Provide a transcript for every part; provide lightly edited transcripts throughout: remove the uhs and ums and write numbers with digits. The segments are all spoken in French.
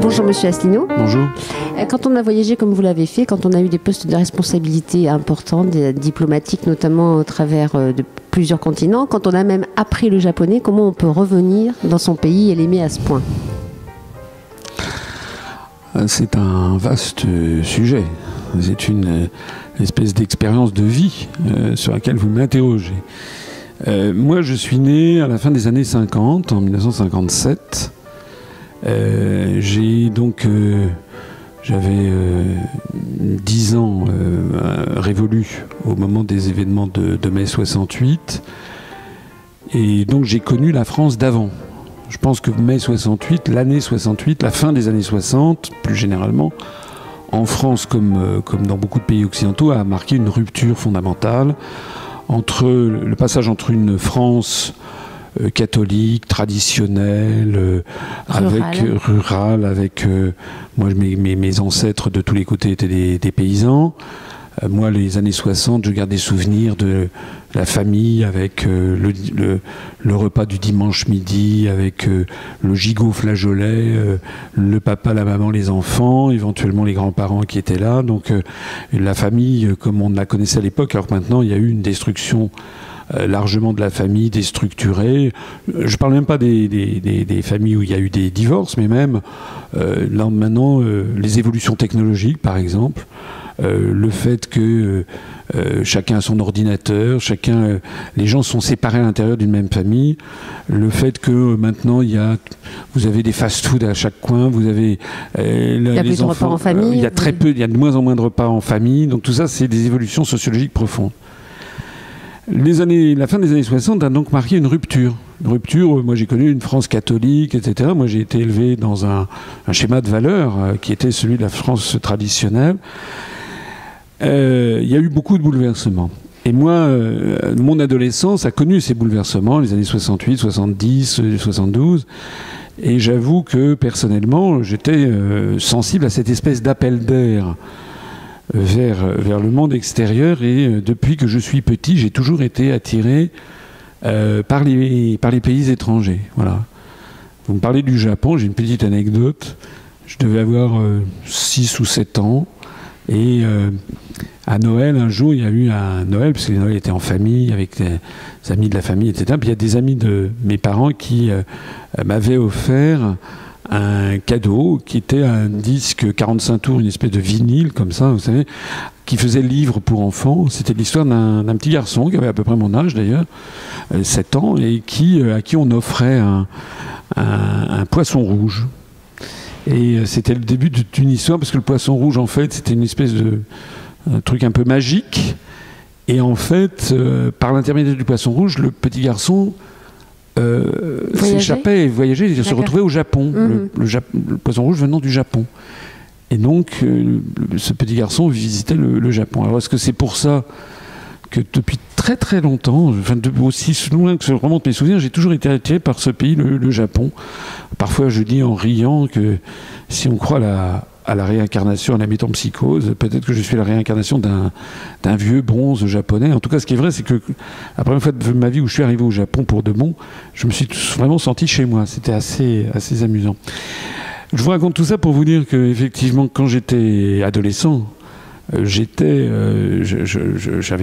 Bonjour Monsieur Asselineau. Bonjour. Quand on a voyagé comme vous l'avez fait, quand on a eu des postes de responsabilité importants, des diplomatiques notamment au travers de plusieurs continents, quand on a même appris le japonais, comment on peut revenir dans son pays et l'aimer à ce point? C'est un vaste sujet. C'est une espèce d'expérience de vie sur laquelle vous m'interrogez. Moi, je suis né à la fin des années 50, en 1957. J'avais 10 ans révolus au moment des événements de mai 68. Et donc j'ai connu la France d'avant. Je pense que mai 68, l'année 68, la fin des années 60, plus généralement, en France comme dans beaucoup de pays occidentaux, a marqué une rupture fondamentale entre le passage entre une France catholique, traditionnelle, rurale, avec moi mes ancêtres de tous les côtés étaient des paysans. Moi, les années 60, je garde des souvenirs de la famille avec le repas du dimanche midi, avec le gigot flageolet, le papa, la maman, les enfants, éventuellement les grands-parents qui étaient là. Donc la famille, comme on la connaissait à l'époque, alors que maintenant il y a eu une destruction largement de la famille déstructurée. Je parle même pas des familles où il y a eu des divorces, mais même là maintenant les évolutions technologiques, par exemple. Le fait que chacun a son ordinateur, les gens sont séparés à l'intérieur d'une même famille, le fait que maintenant vous avez des fast-food à chaque coin, vous avez les enfants, en famille, il y a très peu, il y a de moins en moins de repas en famille, donc tout ça c'est des évolutions sociologiques profondes. La fin des années 60 a donc marqué une rupture. Moi j'ai connu une France catholique, etc. Moi j'ai été élevé dans un schéma de valeurs qui était celui de la France traditionnelle. Il y a eu beaucoup de bouleversements. Et moi, mon adolescence a connu ces bouleversements, les années 68, 70, 72. Et j'avoue que personnellement, j'étais sensible à cette espèce d'appel d'air vers le monde extérieur. Et depuis que je suis petit, j'ai toujours été attiré par les pays étrangers. Voilà. Vous me parlez du Japon, j'ai une petite anecdote. Je devais avoir 6 ou 7 ans. Et à Noël, un jour, il y a eu un Noël, parce que les Noëls étaient en famille, avec des amis de la famille, etc. Puis il y a des amis de mes parents qui m'avaient offert un cadeau qui était un disque 45 tours, une espèce de vinyle, comme ça, vous savez, qui faisait livre pour enfants. C'était l'histoire d'un petit garçon, qui avait à peu près mon âge d'ailleurs, 7 ans, et à qui on offrait un poisson rouge. Et c'était le début d'une histoire, parce que le poisson rouge, en fait, c'était une espèce de truc un peu magique. Et en fait, par l'intermédiaire du poisson rouge, le petit garçon s'échappait et voyageait, il se retrouvait au Japon. Le poisson rouge venant du Japon. Et donc, ce petit garçon visitait le Japon. Alors, est-ce que c'est pour ça que depuis très très longtemps, aussi loin que je remonte mes souvenirs, j'ai toujours été attiré par ce pays, le Japon. Parfois je dis en riant que si on croit à la réincarnation, à la métempsychose, peut-être que je suis la réincarnation d'un vieux bronze japonais. En tout cas, ce qui est vrai, c'est que la première fois de ma vie où je suis arrivé au Japon pour de bon, je me suis vraiment senti chez moi. C'était assez amusant. Je vous raconte tout ça pour vous dire que effectivement, quand j'étais adolescent, j'avais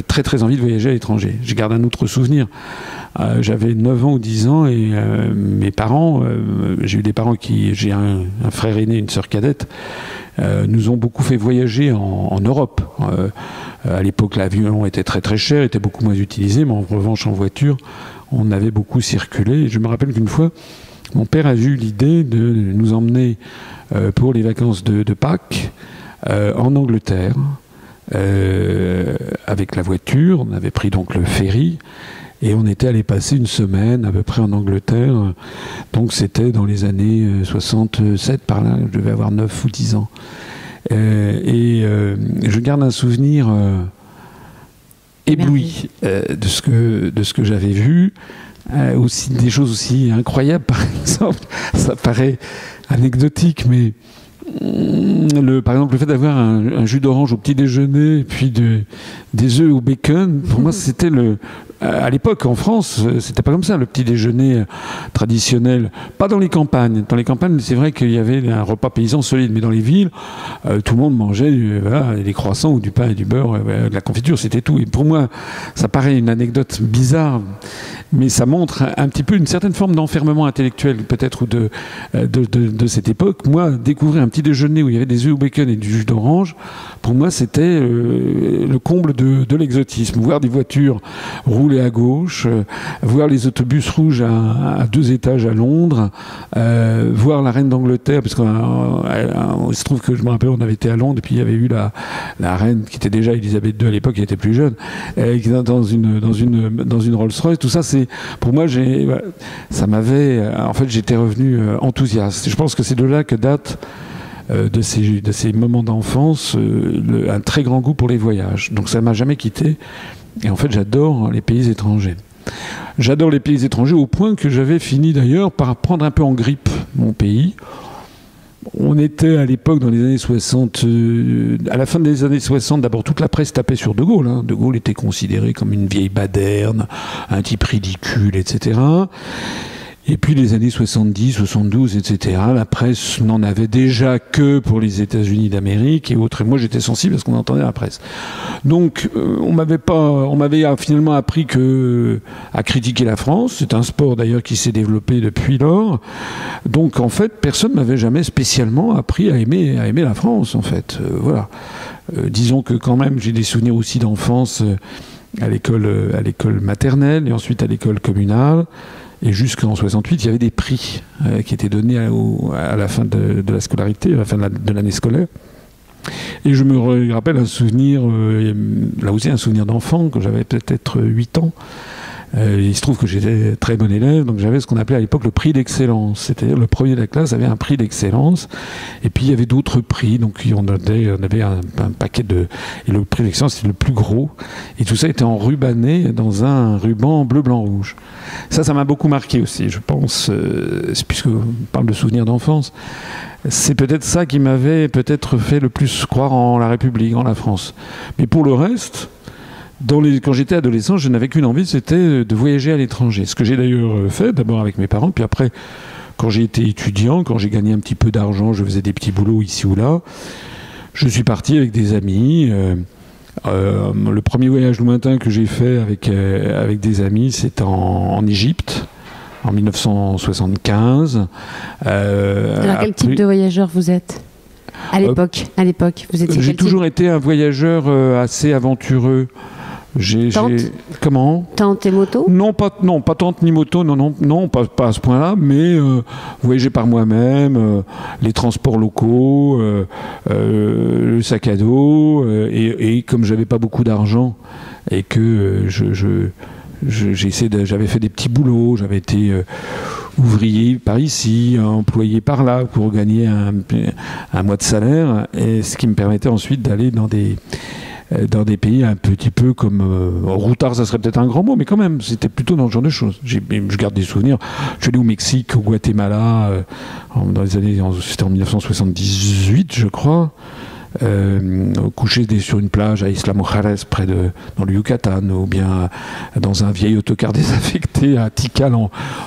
très très envie de voyager à l'étranger. Je garde un autre souvenir. J'avais 9 ans ou 10 ans et mes parents, j'ai eu des parents j'ai un frère aîné, une sœur cadette, nous ont beaucoup fait voyager en Europe. À l'époque, l'avion était très très cher, était beaucoup moins utilisé, mais en revanche en voiture, on avait beaucoup circulé. Et je me rappelle qu'une fois, mon père a eu l'idée de nous emmener pour les vacances de Pâques en Angleterre, avec la voiture. On avait pris donc le ferry et on était allé passer une semaine à peu près en Angleterre. Donc c'était dans les années 67 par là, je devais avoir 9 ou 10 ans. Je garde un souvenir ébloui de ce que j'avais vu. Aussi des choses aussi incroyables, par exemple, ça paraît anecdotique, mais par exemple, le fait d'avoir un jus d'orange au petit déjeuner, et puis des œufs au bacon, pour moi, c'était à l'époque, en France, c'était pas comme ça, le petit déjeuner traditionnel. Pas dans les campagnes. Dans les campagnes, c'est vrai qu'il y avait un repas paysan solide, mais dans les villes, tout le monde mangeait des croissants ou du pain et du beurre, de la confiture, c'était tout. Et pour moi, ça paraît une anecdote bizarre, mais ça montre un petit peu une certaine forme d'enfermement intellectuel, peut-être, de cette époque. Moi, découvrir un petit déjeuner où il y avait des œufs au bacon et du jus d'orange, pour moi, c'était le comble de l'exotisme. Voir des voitures rouler à gauche, voir les autobus rouges à 2 étages à Londres, voir la reine d'Angleterre, parce qu'il se trouve que je me rappelle, on avait été à Londres, et puis il y avait eu la reine qui était déjà Elisabeth II à l'époque, qui était plus jeune, dans une Rolls-Royce. Tout ça, pour moi, ça m'avait, en fait, j'étais revenu enthousiaste. Je pense que c'est de là que date de ces moments d'enfance un très grand goût pour les voyages. Donc ça m'a jamais quitté. Et en fait, j'adore les pays étrangers. J'adore les pays étrangers au point que j'avais fini d'ailleurs par prendre un peu en grippe mon pays. On était à l'époque, dans les années 60, à la fin des années 60, d'abord toute la presse tapait sur De Gaulle. De Gaulle était considéré comme une vieille baderne, un type ridicule, etc. Et puis les années 70, 72, etc., la presse n'en avait déjà que pour les États-Unis d'Amérique et autres. Et moi, j'étais sensible à ce qu'on entendait à la presse. Donc, on m'avait finalement appris à critiquer la France. C'est un sport d'ailleurs qui s'est développé depuis lors. Donc, en fait, personne ne m'avait jamais spécialement appris à aimer la France, en fait. Voilà. Disons que quand même, j'ai des souvenirs aussi d'enfance à l'école maternelle et ensuite à l'école communale. Et jusqu'en 68, il y avait des prix qui étaient donnés à la fin de la scolarité, à la fin de l'année scolaire. Et je me rappelle un souvenir, là aussi un souvenir d'enfant, quand j'avais peut-être 8 ans. Il se trouve que j'étais très bon élève, donc j'avais ce qu'on appelait à l'époque le prix d'excellence. C'est-à-dire le premier de la classe avait un prix d'excellence, et puis il y avait d'autres prix, donc on avait un paquet de... Et le prix d'excellence, c'était le plus gros, et tout ça était enrubanné dans un ruban bleu, blanc, rouge. Ça m'a beaucoup marqué aussi, je pense, puisqu'on parle de souvenirs d'enfance. C'est peut-être ça qui m'avait peut-être fait le plus croire en la République, en la France. Mais pour le reste... Quand j'étais adolescent, je n'avais qu'une envie, c'était de voyager à l'étranger. Ce que j'ai d'ailleurs fait, d'abord avec mes parents, puis après, quand j'ai été étudiant, quand j'ai gagné un petit peu d'argent, je faisais des petits boulots ici ou là, je suis parti avec des amis. Le premier voyage lointain que j'ai fait avec des amis, c'était en Égypte, en 1975. Alors, quel type de voyageur vous êtes ? À l'époque, vous étiez J'ai toujours été un voyageur assez aventureux. Comment ? Tente et moto ? Non, pas tente ni moto, non, pas à ce point-là, mais voyager par moi-même, les transports locaux, le sac à dos, et comme j'avais pas beaucoup d'argent et que j'avais fait des petits boulots, j'avais été ouvrier par ici, employé par là pour gagner un mois de salaire, et ce qui me permettait ensuite d'aller dans des pays un petit peu comme... routard, ça serait peut-être un grand mot, mais quand même, c'était plutôt dans ce genre de choses. Je garde des souvenirs. Je suis allé au Mexique, au Guatemala, dans les années... C'était en 1978, je crois. Couché sur une plage à Isla Mujeres, dans le Yucatan, ou bien dans un vieil autocar désaffecté à Tikal,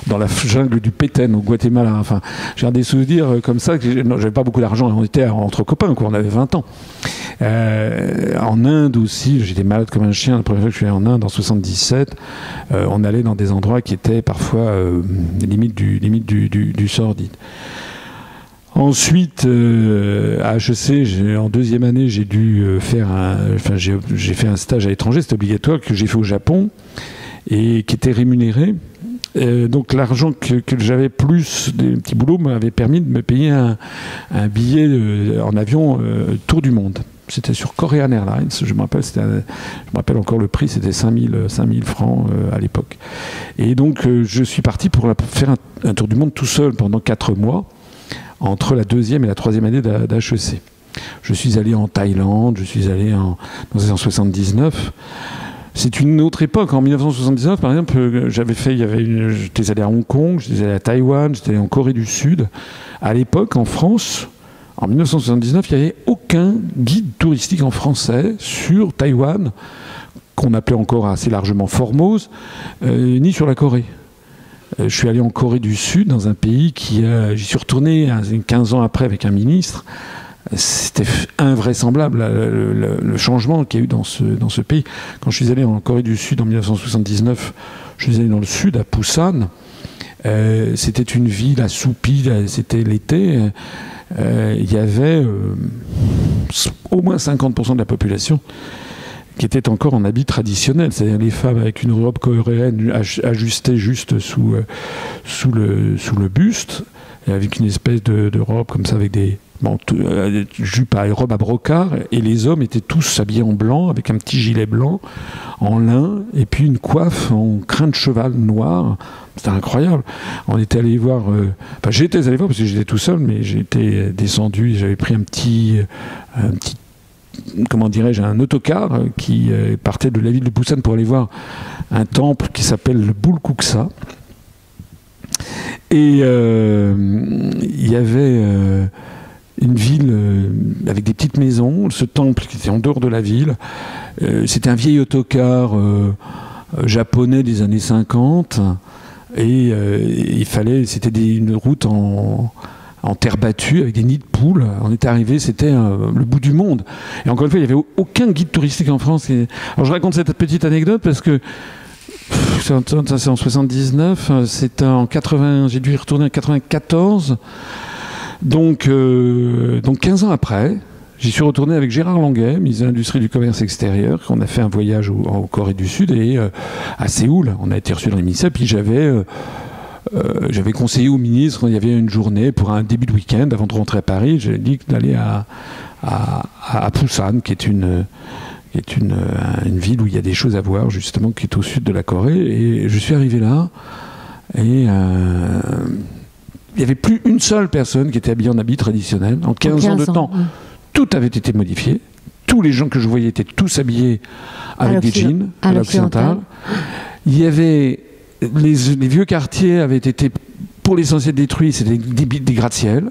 dans la jungle du Petén, au Guatemala. Enfin, j'ai des souvenirs comme ça. J'avais pas beaucoup d'argent, on était entre copains, on avait 20 ans. En Inde aussi, j'étais malade comme un chien. La première fois que je suis allé en Inde, en 77, on allait dans des endroits qui étaient parfois limite du sordide. Ensuite, à HEC, en deuxième année, j'ai fait un stage à l'étranger, c'était obligatoire, que j'ai fait au Japon, et qui était rémunéré. Donc l'argent que j'avais plus des petits boulots m'avait permis de me payer un billet en avion tour du monde. C'était sur Korean Airlines, je me rappelle encore le prix, c'était 5000 francs à l'époque. Et donc je suis parti pour faire un tour du monde tout seul pendant 4 mois, entre la deuxième et la troisième année d'HEC. Je suis allé en Thaïlande, je suis allé dans les années 79. C'est une autre époque. En 1979, par exemple, j'étais allé à Hong Kong, j'étais allé à Taïwan, j'étais allé en Corée du Sud. À l'époque, en France, En 1979, il n'y avait aucun guide touristique en français sur Taïwan, qu'on appelait encore assez largement Formose, ni sur la Corée. Je suis allé en Corée du Sud, dans un pays j'y suis retourné 15 ans après avec un ministre. C'était invraisemblable le changement qu'il y a eu dans ce pays. Quand je suis allé en Corée du Sud en 1979, je suis allé dans le sud, à Busan. C'était une ville assoupie, c'était l'été. Il y avait au moins 50% de la population qui était encore en habit traditionnel, c'est-à-dire les femmes avec une robe coréenne ajustée juste sous le buste, et avec une espèce de robe comme ça, avec des jupes à robe à brocart, et les hommes étaient tous habillés en blanc, avec un petit gilet blanc, en lin, et puis une coiffe en crin de cheval noir. C'était incroyable. On était allé voir... j'étais allé voir parce que j'étais tout seul, mais j'étais descendu, j'avais pris un petit comment dirais-je, un autocar qui partait de la ville de Busan pour aller voir un temple qui s'appelle le Bulguksa. Et il y avait une ville avec des petites maisons. Ce temple qui était en dehors de la ville, c'était un vieil autocar japonais des années 50. Et c'était une route en terre battue avec des nids de poules. On était arrivé, c'était le bout du monde. Et encore une fois, il n'y avait aucun guide touristique en France. Alors je raconte cette petite anecdote parce que ça c'est en 79, c'est en 80, j'ai dû y retourner en 94. Donc 15 ans après, j'y suis retourné avec Gérard Longuet, ministre de l'Industrie et du Commerce extérieur. On a fait un voyage en Corée du Sud et à Séoul. On a été reçus dans les ministères. Puis j'avais conseillé au ministre, il y avait une journée pour un début de week-end avant de rentrer à Paris. J'ai dit d'aller à Busan, qui est une ville où il y a des choses à voir, justement, qui est au sud de la Corée. Et je suis arrivé là, et il n'y avait plus une seule personne qui était habillée en habit traditionnel. En 15 ans de temps, tout avait été modifié. Tous les gens que je voyais étaient tous habillés avec des jeans à l'occidental. Il y avait... Les vieux quartiers avaient été pour l'essentiel détruits, c'était des gratte-ciel.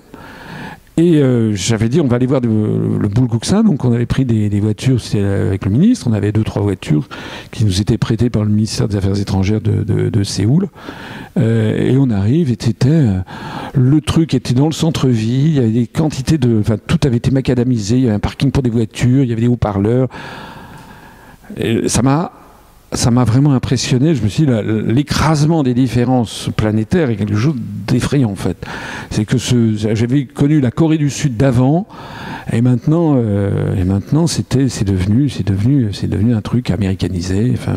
Et j'avais dit, on va aller voir le Bulguksa. Donc on avait pris des voitures, c'était avec le ministre, on avait 2-3 voitures qui nous étaient prêtées par le ministère des Affaires étrangères de Séoul. Et on arrive, et le truc était dans le centre-ville, il y avait des quantités tout avait été macadamisé, il y avait un parking pour des voitures, il y avait des haut-parleurs. Et ça m'a vraiment impressionné. Je me suis dit, l'écrasement des différences planétaires est quelque chose d'effrayant, en fait. C'est que j'avais connu la Corée du Sud d'avant, et maintenant c'est devenu un truc américanisé. Enfin,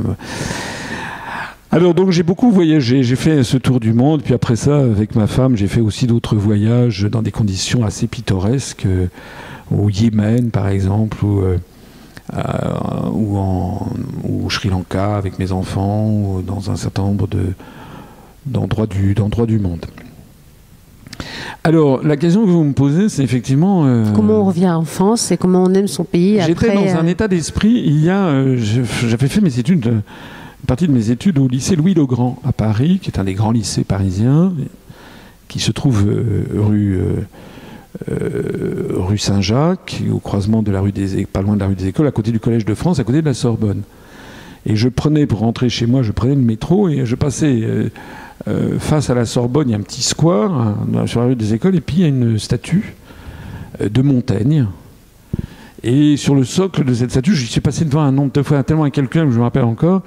alors donc j'ai beaucoup voyagé, j'ai fait ce tour du monde, puis après ça, avec ma femme, j'ai fait aussi d'autres voyages dans des conditions assez pittoresques, au Yémen, par exemple, ou au Sri Lanka avec mes enfants, ou dans un certain nombre d'endroits du monde. Alors, la question que vous me posez, c'est effectivement... comment on revient en France et comment on aime son pays après... J'étais dans un état d'esprit, j'avais fait une partie de mes études au lycée Louis-le-Grand à Paris, qui est un des grands lycées parisiens, qui se trouve rue Saint-Jacques, au croisement de la rue pas loin de la rue des Écoles, à côté du Collège de France, à côté de la Sorbonne. Et pour rentrer chez moi, je prenais le métro et je passais face à la Sorbonne, il y a un petit square sur la rue des Écoles, et puis il y a une statue de Montaigne. Et sur le socle de cette statue, je suis passé devant un nombre de fois tellement incalculable que je me rappelle encore,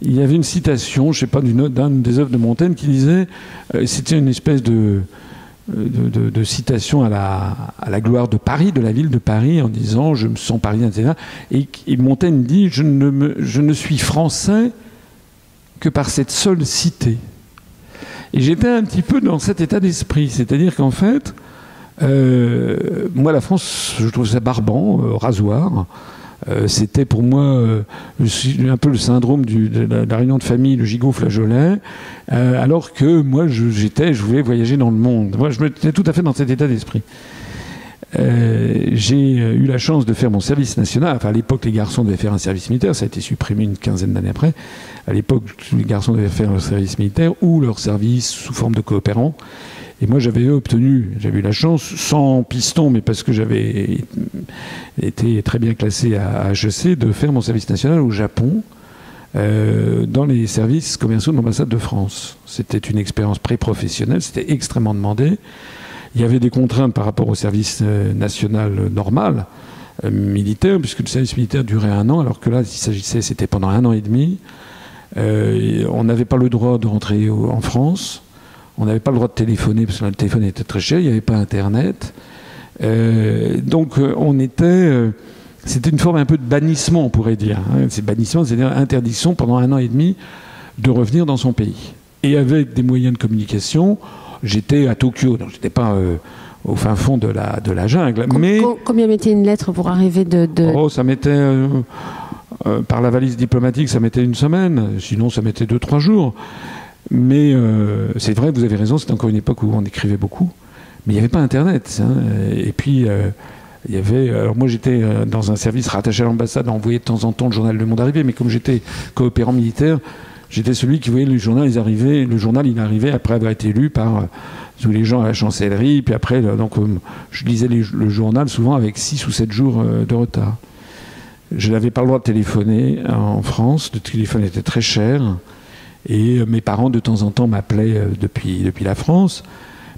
il y avait une citation, je ne sais pas, d'une des œuvres de Montaigne qui disait, c'était une espèce de citation à la gloire de Paris, de la ville de Paris, en disant « je me sens parisien », etc. Et Montaigne dit « je ne suis français que par cette seule cité ». Et j'étais un petit peu dans cet état d'esprit, c'est-à-dire qu'en fait, moi la France, je trouve ça barbant, rasoir. C'était pour moi un peu le syndrome de la réunion de famille, le gigot flageolet, alors que moi je voulais voyager dans le monde. Moi je m'étais tout à fait dans cet état d'esprit. J'ai eu la chance de faire mon service national. Enfin, à l'époque, les garçons devaient faire un service militaire. Ça a été supprimé une quinzaine d'années après. À l'époque, les garçons devaient faire leur service militaire ou leur service sous forme de coopérants. Et moi, j'avais eu la chance, sans piston, mais parce que j'avais été très bien classé à HEC, de faire mon service national au Japon, dans les services commerciaux de l'ambassade de France. C'était une expérience pré-professionnelle, c'était extrêmement demandé. Il y avait des contraintes par rapport au service national normal, militaire, puisque le service militaire durait 1 an, alors que là, c'était pendant 1 an et demi. On n'avait pas le droit de rentrer en France. On n'avait pas le droit de téléphoner, parce que le téléphone était très cher, il n'y avait pas Internet. Donc, c'était une forme un peu de bannissement, on pourrait dire. C'est bannissement, c'est-à-dire interdiction pendant 1 an et demi de revenir dans son pays. Et avec des moyens de communication, j'étais à Tokyo, donc j'étais pas au fin fond de la jungle. Mais combien mettait une lettre pour arriver Oh, ça mettait par la valise diplomatique, ça mettait 1 semaine. Sinon, ça mettait 2-3 jours. Mais c'est vrai, vous avez raison, c'était encore une époque où on écrivait beaucoup, mais il n'y avait pas Internet. Et puis il y avait. Alors moi, j'étais dans un service rattaché à l'ambassade, envoyé de temps en temps le journal Le Monde arrivait, mais comme j'étais coopérant militaire, j'étais celui qui voyait le journal. Le journal, il arrivait après avoir été lu par tous les gens à la chancellerie. Puis après, donc, je lisais le journal souvent avec 6 ou 7 jours de retard. Je n'avais pas le droit de téléphoner en France. Le téléphone était très cher. Et mes parents, de temps en temps, m'appelaient depuis la France.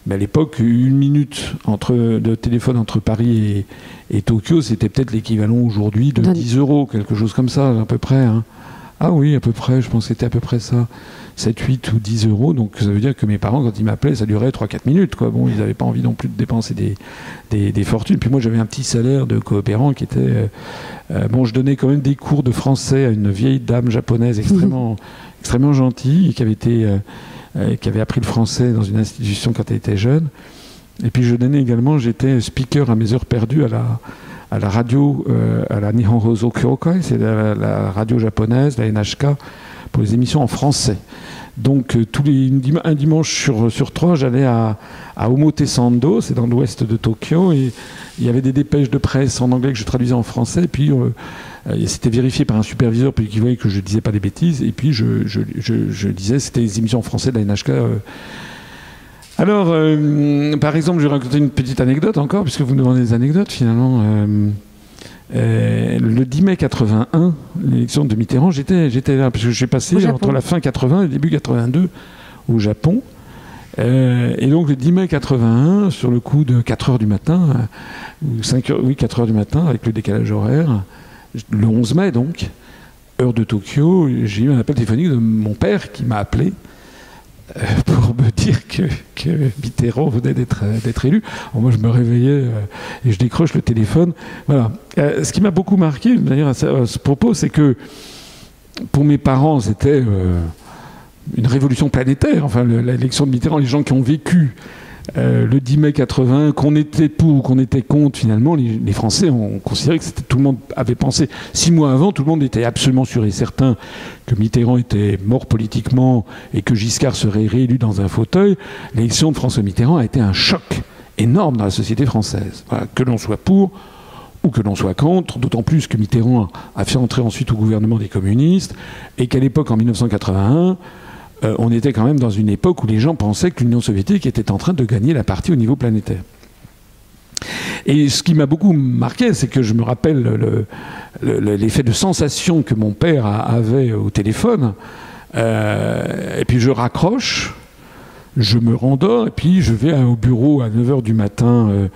Mais à l'époque, 1 minute de téléphone entre Paris et Tokyo, c'était peut-être l'équivalent aujourd'hui de 10 €, quelque chose comme ça, à peu près. Hein. Ah oui, à peu près, je pense que c'était à peu près ça. 7, 8 ou 10 €. Donc ça veut dire que mes parents, quand ils m'appelaient, ça durait 3-4 minutes. Quoi. Bon, ils n'avaient pas envie non plus de dépenser des fortunes. Puis moi, j'avais un petit salaire de coopérant qui était... bon, je donnais quand même des cours de français à une vieille dame japonaise extrêmement gentille, qui avait appris le français dans une institution quand elle était jeune. Et puis je donnais également, j'étais speaker à mes heures perdues à la radio, à la Nihon Hoso Kyokai, c'est la radio japonaise, la NHK, pour les émissions en français. Donc un dimanche sur 3, j'allais à Omotesando, c'est dans l'ouest de Tokyo, et il y avait des dépêches de presse en anglais que je traduisais en français, et puis c'était vérifié par un superviseur puis qui voyait que je ne disais pas des bêtises, et puis je disais, c'était les émissions en français de la NHK. Alors, par exemple, je vais raconter une petite anecdote encore, puisque vous me demandez des anecdotes finalement. Le 10 mai 81, l'élection de Mitterrand, j'étais là, parce que j'ai passé entre la fin 80 et le début 82 au Japon. Et donc le 10 mai 81, sur le coup de 4 h du matin, ou 5 heures, oui, 4 h du matin, avec le décalage horaire, le 11 mai donc, heure de Tokyo, j'ai eu un appel téléphonique de mon père qui m'a appelé pour me dire que Mitterrand venait d'être élu. Alors moi, je me réveillais et je décroche le téléphone. Voilà. Ce qui m'a beaucoup marqué, d'ailleurs, à ce propos, c'est que pour mes parents, c'était une révolution planétaire. Enfin, l'élection de Mitterrand, les gens qui ont vécu le 10 mai 80, qu'on était pour ou qu'on était contre, finalement, les Français ont considéré que tout le monde avait pensé. 6 mois avant, tout le monde était absolument sûr et certain que Mitterrand était mort politiquement et que Giscard serait réélu dans un fauteuil. L'élection de François Mitterrand a été un choc énorme dans la société française. Voilà, que l'on soit pour ou que l'on soit contre, d'autant plus que Mitterrand a fait entrer ensuite au gouvernement des communistes, et qu'à l'époque, en 1981, on était quand même dans une époque où les gens pensaient que l'Union soviétique était en train de gagner la partie au niveau planétaire. Et ce qui m'a beaucoup marqué, c'est que je me rappelle l'effet de sensation que mon père avait au téléphone. Et puis je raccroche, je me rendors, et puis je vais au bureau à 9 h du matin.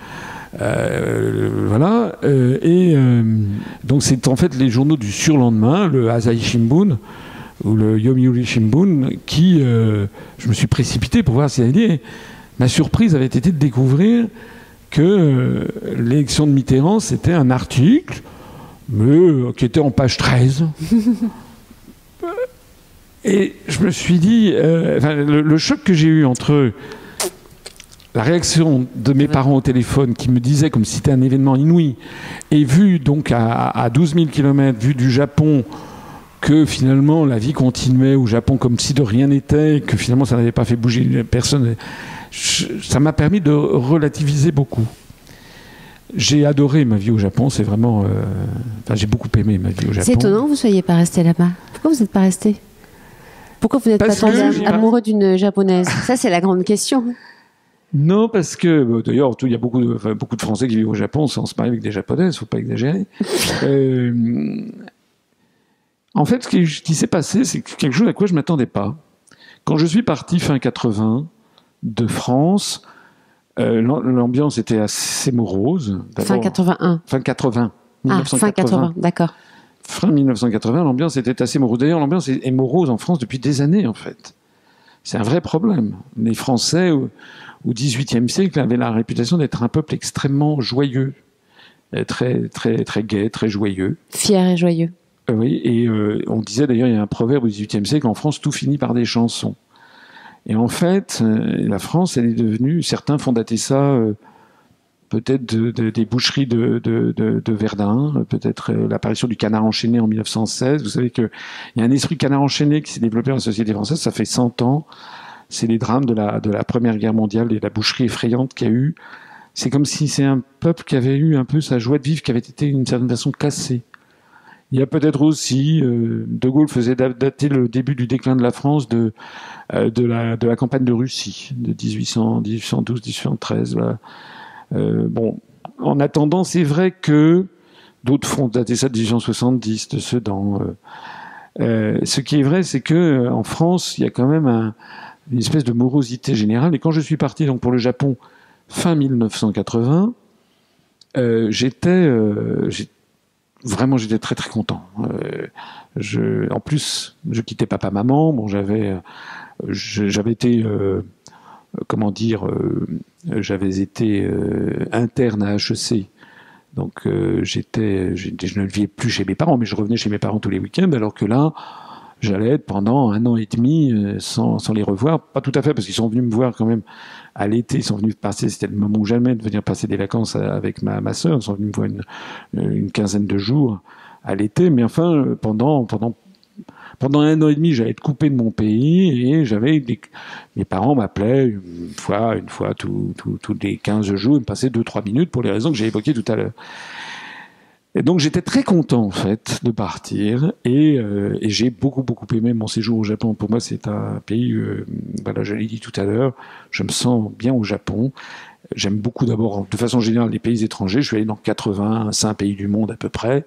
Voilà. Donc c'est en fait les journaux du surlendemain, le Asahi Shimbun, ou le Yomiuri Shimbun, qui je me suis précipité pour voir si ça allait. Ma surprise avait été de découvrir que l'élection de Mitterrand, c'était un article, mais qui était en page 13. Et je me suis dit, le choc que j'ai eu entre la réaction de mes parents au téléphone, qui me disaient comme si c'était un événement inouï, et vu donc à 12 000 km, vu du Japon, que finalement la vie continuait au Japon comme si de rien n'était, que finalement ça n'avait pas fait bouger personne. Ça m'a permis de relativiser beaucoup. J'ai adoré ma vie au Japon, c'est vraiment... j'ai beaucoup aimé ma vie au Japon. C'est étonnant que vous ne soyez pas resté là-bas. Pourquoi vous n'êtes pas resté? Pourquoi vous n'êtes pas tombé amoureux d'une japonaise? Ça, c'est la grande question. Non, parce que, d'ailleurs, il y a beaucoup de Français qui vivent au Japon sans se marier avec des Japonaises, il ne faut pas exagérer. En fait, ce qui s'est passé, c'est quelque chose à quoi je ne m'attendais pas. Quand je suis parti fin 80 de France, l'ambiance était assez morose. Fin 81. Fin 80. Fin 80, d'accord. Fin 1980, l'ambiance était assez morose. D'ailleurs, l'ambiance est morose en France depuis des années, en fait. C'est un vrai problème. Les Français, au XVIIIe siècle, avaient la réputation d'être un peuple extrêmement joyeux, très, très, très gai, très joyeux. Fier et joyeux. Oui, et on disait d'ailleurs, il y a un proverbe au XVIIIe siècle, en France, tout finit par des chansons. Et en fait, la France, elle est devenue, certains font dater ça peut-être des boucheries de Verdun, peut-être l'apparition du canard enchaîné en 1916. Vous savez qu'il y a un esprit canard enchaîné qui s'est développé dans la société française, ça fait 100 ans. C'est les drames de la Première Guerre mondiale et la boucherie effrayante qu'il y a eu. C'est comme si c'est un peuple qui avait eu un peu sa joie de vivre, qui avait été d'une certaine façon cassée. Il y a peut-être aussi, De Gaulle faisait dater le début du déclin de la France de la campagne de Russie, de 1812-1813. Voilà. Bon, en attendant, c'est vrai que d'autres font dater ça de 1870, de Sedan. Ce qui est vrai, c'est que en France, il y a quand même une espèce de morosité générale. Et quand je suis parti donc pour le Japon fin 1980, j'étais très très content. En plus, je quittais papa-maman. Bon, j'avais été j'avais été interne à HEC. Donc je ne vivais plus chez mes parents, mais je revenais chez mes parents tous les week-ends, alors que là, j'allais être pendant 1 an et demi sans les revoir. Pas tout à fait, parce qu'ils sont venus me voir quand même à l'été. Ils sont venus passer, c'était le moment où jamais de venir passer des vacances avec ma sœur. Ils sont venus me voir une quinzaine de jours à l'été. Mais enfin, pendant 1 an et demi, j'allais être coupé de mon pays et mes parents m'appelaient une fois tous les 15 jours, ils me passaient 2-3 minutes pour les raisons que j'ai évoquées tout à l'heure. Et donc j'étais très content en fait de partir et j'ai beaucoup aimé mon séjour au Japon. Pour moi, c'est un pays, voilà, je l'ai dit tout à l'heure, je me sens bien au Japon. J'aime beaucoup d'abord, de façon générale, les pays étrangers. Je suis allé dans 85 pays du monde à peu près.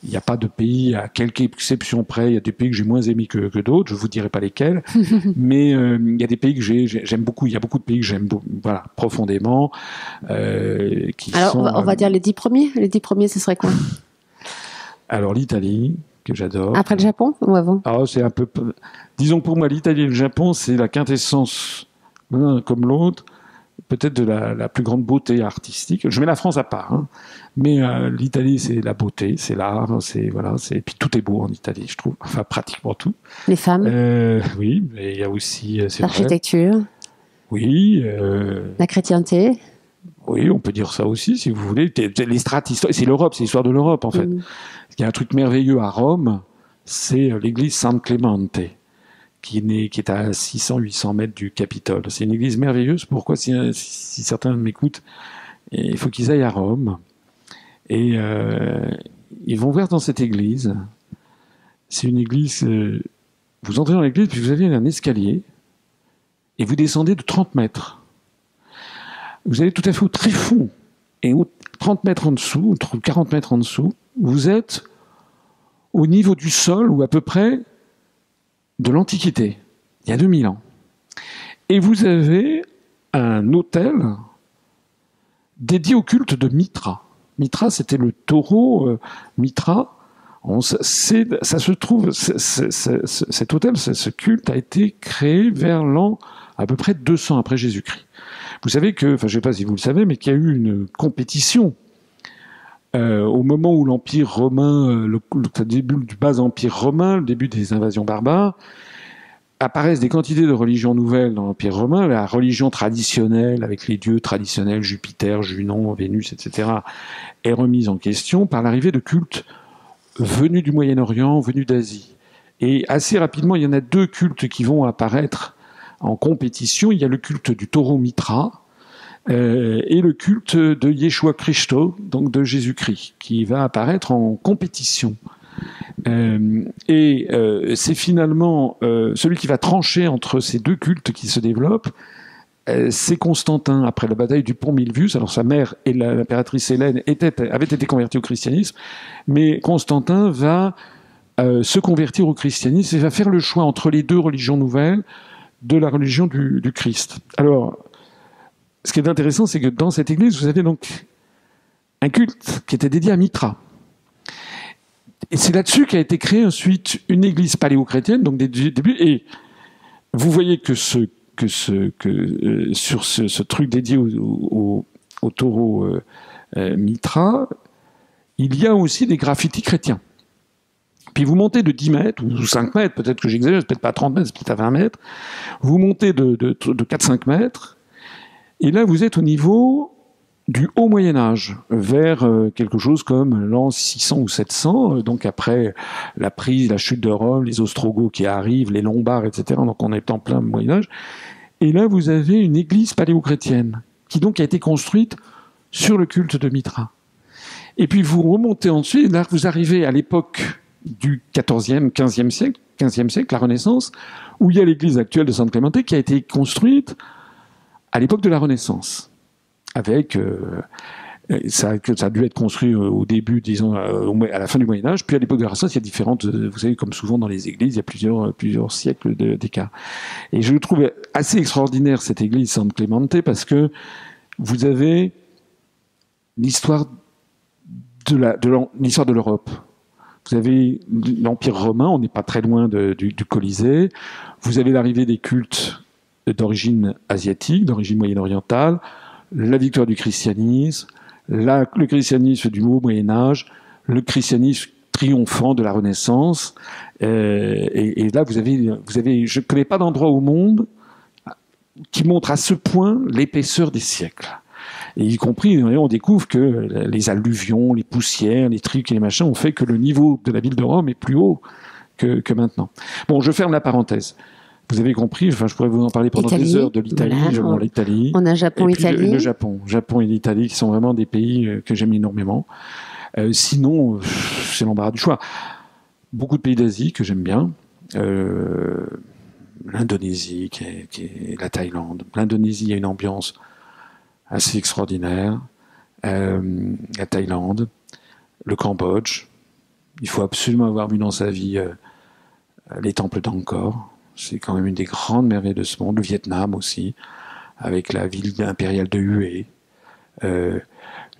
Il n'y a pas de pays, à quelque exception près, il y a des pays que j'ai moins aimés que d'autres, je ne vous dirai pas lesquels, mais il y a des pays que j'aime beaucoup, il y a beaucoup de pays que j'aime voilà, profondément. Alors, on va dire les 10 premiers. Les 10 premiers, ce serait quoi? Alors, l'Italie, que j'adore. Après le Japon ou avant? C'est un peu... Disons pour moi, l'Italie et le Japon, c'est la quintessence, l'un comme l'autre, peut-être de la plus grande beauté artistique. Je mets la France à part, hein. Mais l'Italie, c'est la beauté, c'est l'art, et puis tout est beau en Italie, je trouve. Enfin, pratiquement tout. Les femmes. Oui, mais il y a aussi l'architecture. Oui. La chrétienté. Oui, on peut dire ça aussi, si vous voulez. Les strates historiques, c'est l'Europe, c'est l'histoire de l'Europe, en fait. Il y a un truc merveilleux à Rome, c'est l'église San Clemente, qui est à 600-800 mètres du Capitole. C'est une église merveilleuse. Pourquoi, si certains m'écoutent, il faut qu'ils aillent à Rome. Et ils vont voir dans cette église. C'est une église... vous entrez dans l'église, puis vous avez un escalier, et vous descendez de 30 mètres. Vous allez tout à fait au tréfonds. Et 30 mètres en dessous, 40 mètres en dessous, vous êtes au niveau du sol, ou à peu près, de l'Antiquité, il y a 2000 ans. Et vous avez un autel dédié au culte de Mitra. Mitra, c'était le taureau. Mitra, ça se trouve, cet autel, ce culte a été créé vers l'an à peu près 200 après Jésus-Christ. Vous savez que, enfin je ne sais pas si vous le savez, mais qu'il y a eu une compétition au moment où l'Empire romain, le début du bas Empire romain, le début des invasions barbares, apparaissent des quantités de religions nouvelles dans l'Empire romain. La religion traditionnelle, avec les dieux traditionnels, Jupiter, Junon, Vénus, etc., est remise en question par l'arrivée de cultes venus du Moyen-Orient, venus d'Asie. Et assez rapidement, il y en a 2 cultes qui vont apparaître en compétition. Il y a le culte du taureau Mitra et le culte de Yeshua Christo, donc de Jésus-Christ, qui va apparaître en compétition. C'est finalement celui qui va trancher entre ces 2 cultes qui se développent c'est Constantin, après la bataille du pont Milvius. Alors sa mère et l'impératrice Hélène avaient été converties au christianisme, mais Constantin va se convertir au christianisme et va faire le choix entre les deux religions nouvelles de la religion du Christ. Alors, ce qui est intéressant, c'est que dans cette église, vous avez donc un culte qui était dédié à Mitra. Et c'est là-dessus qu'a été créée ensuite une église paléo-chrétienne, donc des débuts. Et vous voyez que sur ce truc dédié au taureau Mitra, il y a aussi des graffitis chrétiens. Puis vous montez de 10 mètres, ou 5 mètres, peut-être que j'exagère, c'est peut-être pas à 30 mètres, c'est peut-être à 20 mètres. Vous montez de 4-5 mètres, et là vous êtes au niveau du haut Moyen-Âge, vers quelque chose comme l'an 600 ou 700, donc après la prise, la chute de Rome, les Ostrogoths qui arrivent, les Lombards, etc., donc on est en plein Moyen-Âge. Et là vous avez une église paléo-chrétienne, qui donc a été construite sur le culte de Mitra. Et puis vous remontez ensuite, là vous arrivez à l'époque du XIVe, XVe siècle, la Renaissance, où il y a l'église actuelle de San Clemente qui a été construite à l'époque de la Renaissance. Avec, ça a dû être construit au début, disons, à la fin du Moyen-Âge, puis à l'époque de la Renaissance, il y a différentes, vous savez, comme souvent dans les églises, il y a plusieurs siècles d'écart. Et je le trouve assez extraordinaire, cette église San Clemente, parce que vous avez l'histoire de l'Europe. Vous avez l'Empire romain, on n'est pas très loin du Colisée. Vous avez l'arrivée des cultes d'origine asiatique, d'origine moyen-orientale, la victoire du christianisme, le christianisme du haut Moyen-Âge, le christianisme triomphant de la Renaissance. Et là, vous avez, je ne connais pas d'endroit au monde qui montre à ce point l'épaisseur des siècles. Et y compris, on découvre que les alluvions, les poussières, les trucs et les machins ont fait que le niveau de la ville de Rome est plus haut que maintenant. Bon, je ferme la parenthèse. Vous avez compris, enfin, je pourrais vous en parler pendant des heures de l'Italie. Voilà, l'Italie. On a Japon, Italie. Le Japon et l'Italie, qui sont vraiment des pays que j'aime énormément. Sinon, c'est l'embarras du choix. Beaucoup de pays d'Asie que j'aime bien. L'Indonésie, qui est la Thaïlande. L'Indonésie, il y a une ambiance assez extraordinaire. La Thaïlande, le Cambodge. Il faut absolument avoir vu dans sa vie les temples d'Angkor. C'est quand même une des grandes merveilles de ce monde. Le Vietnam aussi, avec la ville impériale de Hue.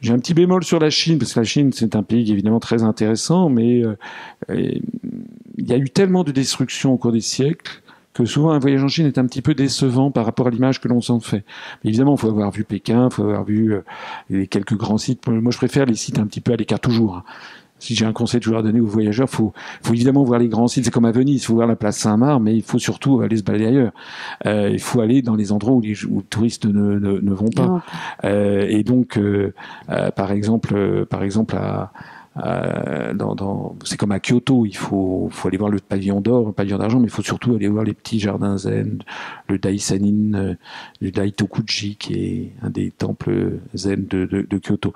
J'ai un petit bémol sur la Chine, parce que la Chine, c'est un pays évidemment très intéressant, mais il y a eu tellement de destruction au cours des siècles que souvent un voyage en Chine est un petit peu décevant par rapport à l'image que l'on s'en fait. Mais évidemment, il faut avoir vu Pékin, il faut avoir vu les quelques grands sites. Moi, je préfère les sites un petit peu à l'écart toujours. Si j'ai un conseil toujours à donner aux voyageurs, faut évidemment voir les grands sites. C'est comme à Venise, il faut voir la place Saint-Marc, mais il faut surtout aller se balader ailleurs. Il faut aller dans les endroits où les touristes ne vont pas. Et donc, par exemple, c'est comme à Kyoto, il faut aller voir le pavillon d'or, le pavillon d'argent, mais il faut surtout aller voir les petits jardins zen, le Daisanin, le Daitokuji, qui est un des temples zen de Kyoto.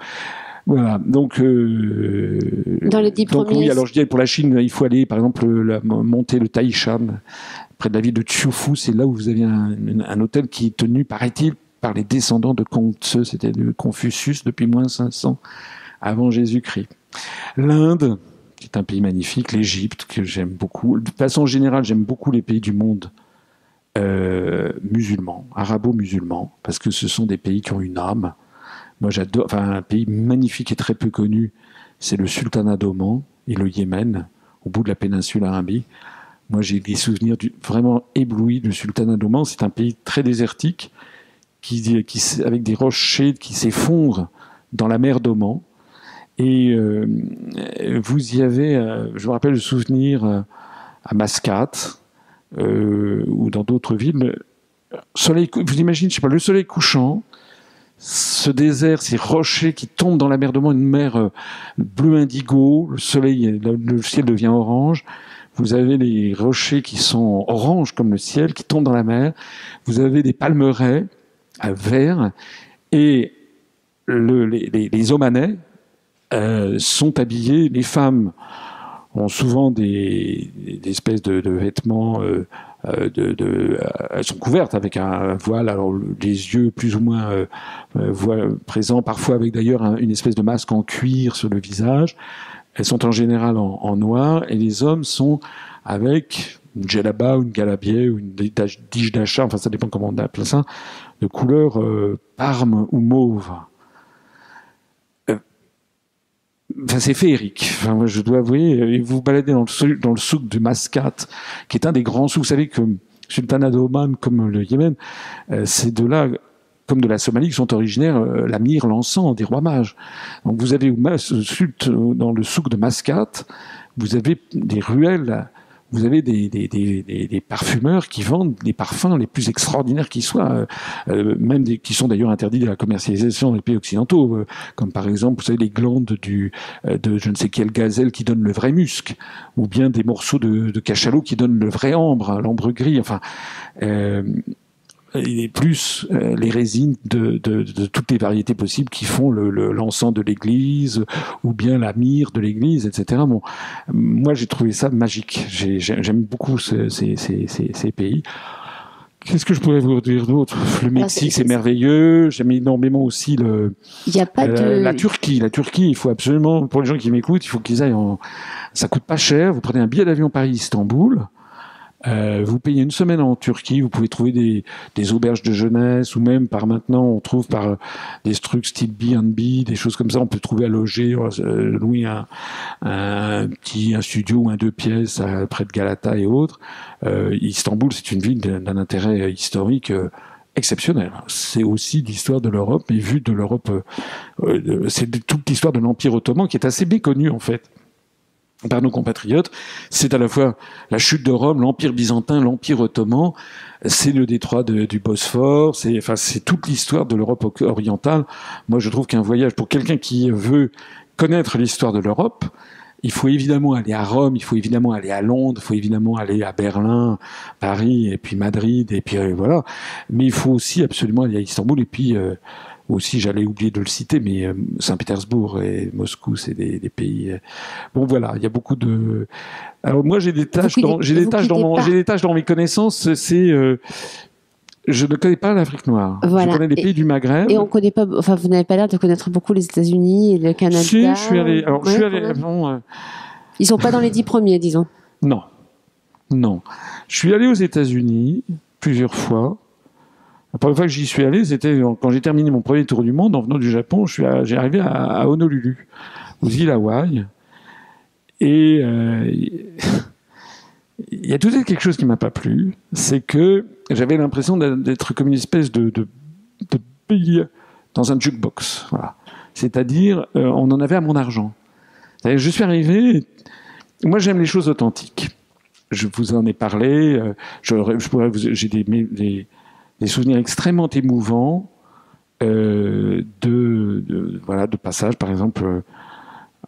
Voilà, donc dans les 10 premiers... oui, alors je dis pour la Chine, il faut aller, par exemple, monter le Taishan, près de la ville de Chufu, c'est là où vous avez un hôtel qui est tenu, paraît-il, par les descendants de Kongtse, c'était de Confucius depuis moins 500 avant Jésus-Christ. L'Inde, qui est un pays magnifique, l'Égypte, que j'aime beaucoup. De façon générale, j'aime beaucoup les pays du monde musulmans, arabo-musulmans, parce que ce sont des pays qui ont une âme. Moi, j'adore. Enfin, un pays magnifique et très peu connu, c'est le Sultanat d'Oman et le Yémen, au bout de la péninsule arabique. Moi, j'ai des souvenirs vraiment éblouis du Sultanat d'Oman. C'est un pays très désertique, avec des rochers qui s'effondrent dans la mer d'Oman. Et vous y avez, je me rappelle le souvenir à Mascate ou dans d'autres villes. Vous imaginez, je sais pas, le soleil couchant. Ce désert, ces rochers qui tombent dans la mer d'Oman, une mer bleu indigo, le ciel devient orange. Vous avez les rochers qui sont orange comme le ciel, qui tombent dans la mer. Vous avez des palmeraies à vert. Et les Omanais sont habillés, les femmes ont souvent des espèces de vêtements, elles sont couvertes avec un voile, alors les yeux plus ou moins présents, parfois avec d'ailleurs une espèce de masque en cuir sur le visage. Elles sont en général en noir, et les hommes sont avec une djellaba ou une galabieh ou une dige d'achat, enfin ça dépend comment on appelle ça, de couleur parme ou mauve. Enfin, c'est féerique. Enfin, moi, je dois avouer, vous vous baladez dans le souk de Mascate, qui est un des grands souks. Vous savez que Sultanat d'Oman, comme le Yémen, c'est de là, comme de la Somalie, qui sont originaires la myrrhe, l'encens des rois mages. Donc vous avez dans le souk de Mascate, vous avez des ruelles. Vous avez des parfumeurs qui vendent les parfums les plus extraordinaires qui soient, même qui sont d'ailleurs interdits de la commercialisation dans les pays occidentaux, comme par exemple, vous savez, les glandes de je ne sais quelle gazelle qui donne le vrai musc, ou bien des morceaux de cachalot qui donnent le vrai ambre, l'ambre gris, enfin... et plus les résines de toutes les variétés possibles qui font l'encens de l'église ou bien la myrrhe de l'église, etc. Bon, moi j'ai trouvé ça magique. J'aime beaucoup ces pays. Qu'est-ce que je pourrais vous dire d'autre? Le Mexique, c'est merveilleux. J'aime énormément aussi la Turquie. La Turquie, il faut absolument, pour les gens qui m'écoutent, il faut qu'ils aillent ça coûte pas cher. Vous prenez un billet d'avion Paris-Istanbul. Vous payez une semaine en Turquie, vous pouvez trouver des auberges de jeunesse, ou même maintenant on trouve par des trucs style B&B, des choses comme ça, on peut trouver à loger, louer un studio ou un 2 pièces près de Galata et autres. Istanbul, c'est une ville d'un intérêt historique exceptionnel. C'est aussi l'histoire de l'Europe, et vu de l'Europe, c'est toute l'histoire de l'Empire ottoman qui est assez méconnue en fait par nos compatriotes. C'est à la fois la chute de Rome, l'Empire byzantin, l'Empire ottoman, c'est le détroit du Bosphore, c'est toute l'histoire de l'Europe orientale. Moi, je trouve qu'un voyage, pour quelqu'un qui veut connaître l'histoire de l'Europe, il faut évidemment aller à Rome, il faut évidemment aller à Londres, il faut évidemment aller à Berlin, Paris, et puis Madrid, et puis voilà. Mais il faut aussi absolument aller à Istanbul, et puis aussi, j'allais oublier de le citer, mais Saint-Pétersbourg et Moscou, c'est des pays. Bon, voilà, il y a beaucoup de. Alors moi, j'ai des tâches dans mes connaissances. Je ne connais pas l'Afrique noire. Voilà. Je connais les pays du Maghreb. Et on connaît pas. Enfin, vous n'avez pas l'air de connaître beaucoup les États-Unis et le Canada. Si, je suis allé. Alors, je suis allé. Ils sont pas dans les 10 premiers, disons. Non. Je suis allé aux États-Unis plusieurs fois. La première fois que j'y suis allé, c'était quand j'ai terminé mon premier tour du monde, en venant du Japon. J'ai arrivé à Honolulu, aux îles Hawaï. Et il y a tout de suite quelque chose qui m'a pas plu, c'est que j'avais l'impression d'être comme une espèce de bille dans un jukebox. Voilà. C'est-à-dire, on en avait à mon argent. Je suis arrivé. Moi, j'aime les choses authentiques. Je vous en ai parlé. J'ai des souvenirs extrêmement émouvants de passages, par exemple,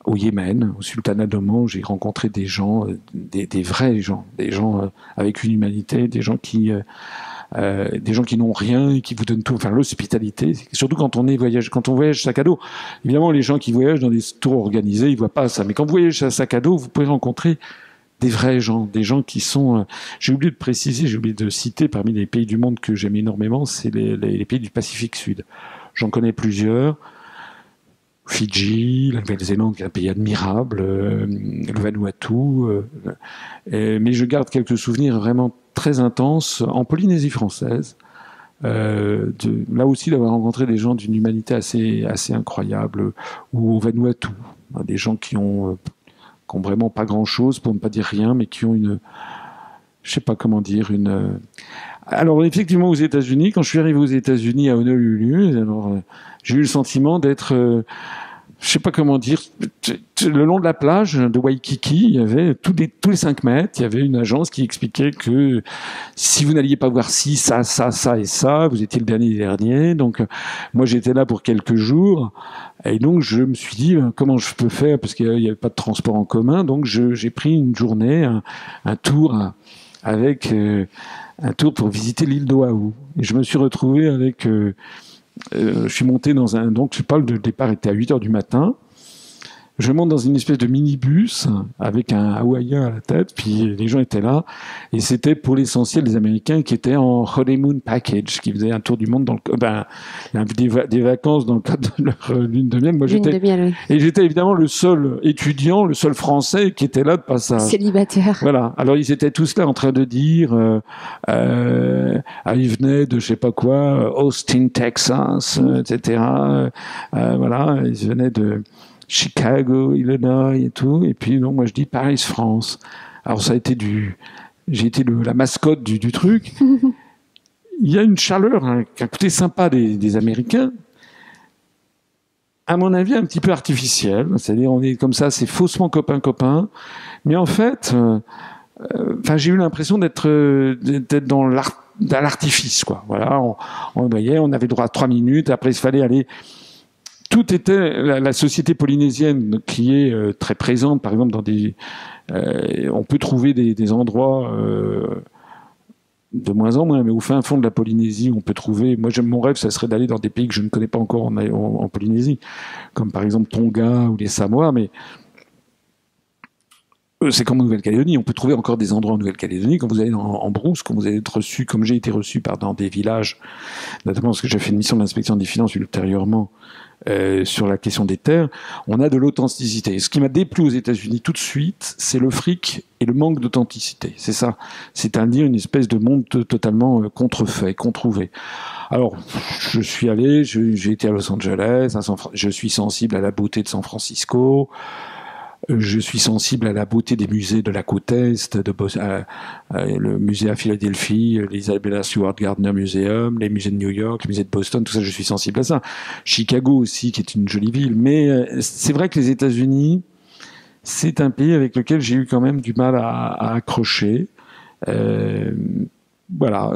au Yémen, au Sultanat d'Oman, où j'ai rencontré des gens, des vrais gens, des gens avec une humanité, des gens qui n'ont rien et qui vous donnent tout. Enfin, l'hospitalité, surtout quand on voyage sac à dos. Évidemment, les gens qui voyagent dans des tours organisés, ils voient pas ça. Mais quand vous voyagez sac à dos, vous pouvez rencontrer des vrais gens, des gens qui sont... j'ai oublié de citer parmi les pays du monde que j'aime énormément, c'est les pays du Pacifique Sud. J'en connais plusieurs. Fidji, la Nouvelle-Zélande, qui est un pays admirable, le Vanuatu. Mais je garde quelques souvenirs vraiment très intenses en Polynésie française. Là aussi, d'avoir rencontré des gens d'une humanité assez incroyable. Ou au Vanuatu, des gens qui ont vraiment pas grand-chose, pour ne pas dire rien, mais qui ont je sais pas comment dire, Alors, effectivement, aux États-Unis, quand je suis arrivé aux États-Unis à Honolulu, j'ai eu le sentiment d'être, je sais pas comment dire, le long de la plage de Waikiki, il y avait tous les 5 mètres, il y avait une agence qui expliquait que si vous n'alliez pas voir ci, ça et ça, vous étiez le dernier. Donc, moi, j'étais là pour quelques jours. Et donc, je me suis dit, comment je peux faire? Parce qu'il n'y avait pas de transport en commun. Donc, j'ai pris une journée, un tour avec un tour pour visiter l'île d'Oahu. Et je me suis retrouvé avec... je suis monté dans donc je parle, le départ était à 8h du matin. Je monte dans une espèce de minibus avec un Hawaïen à la tête, puis les gens étaient là, et c'était pour l'essentiel des Américains qui étaient en honeymoon package, qui faisaient un tour du monde dans des vacances dans le cadre de leur lune de miel. Moi, et j'étais évidemment le seul étudiant, le seul Français qui était là de passage. Célibataire. Voilà. Alors ils étaient tous là en train de dire, ils venaient de je sais pas quoi, Austin, Texas, etc. Voilà, ils venaient de Chicago, Illinois et tout. Et puis, non, moi, je dis Paris, France. Alors, ça a été j'ai été la mascotte du truc. Il y a une chaleur, un côté sympa des Américains. À mon avis, un petit peu artificielle. C'est-à-dire, on est comme ça, c'est faussement copain-copain. Mais en fait, j'ai eu l'impression d'être dans l'artifice, quoi. Voilà, on voyait, on avait droit à 3 minutes. Après, il fallait aller. Tout était la société polynésienne qui est très présente, par exemple, on peut trouver des endroits de moins en moins, mais au fin fond de la Polynésie, on peut trouver. Moi, mon rêve, ça serait d'aller dans des pays que je ne connais pas encore en Polynésie, comme par exemple Tonga ou les Samoa, mais c'est comme en Nouvelle-Calédonie. On peut trouver encore des endroits en Nouvelle-Calédonie. Quand vous allez en brousse, quand vous allez être reçu, comme j'ai été reçu dans des villages, notamment parce que j'ai fait une mission d'inspection des finances ultérieurement. Sur la question des terres, on a de l'authenticité. Ce qui m'a déplu aux États-Unis tout de suite, c'est le fric et le manque d'authenticité. C'est ça. C'est-à-dire une espèce de monde totalement contrefait, controuvé. Alors, je suis allé, j'ai été à Los Angeles, je suis sensible à la beauté de San Francisco. Je suis sensible à la beauté des musées de la côte Est, le musée à Philadelphie, l'Isabella Stewart Gardner Museum, les musées de New York, les musées de Boston, tout ça, je suis sensible à ça. Chicago aussi, qui est une jolie ville. Mais c'est vrai que les États-Unis, c'est un pays avec lequel j'ai eu quand même du mal à accrocher. Voilà.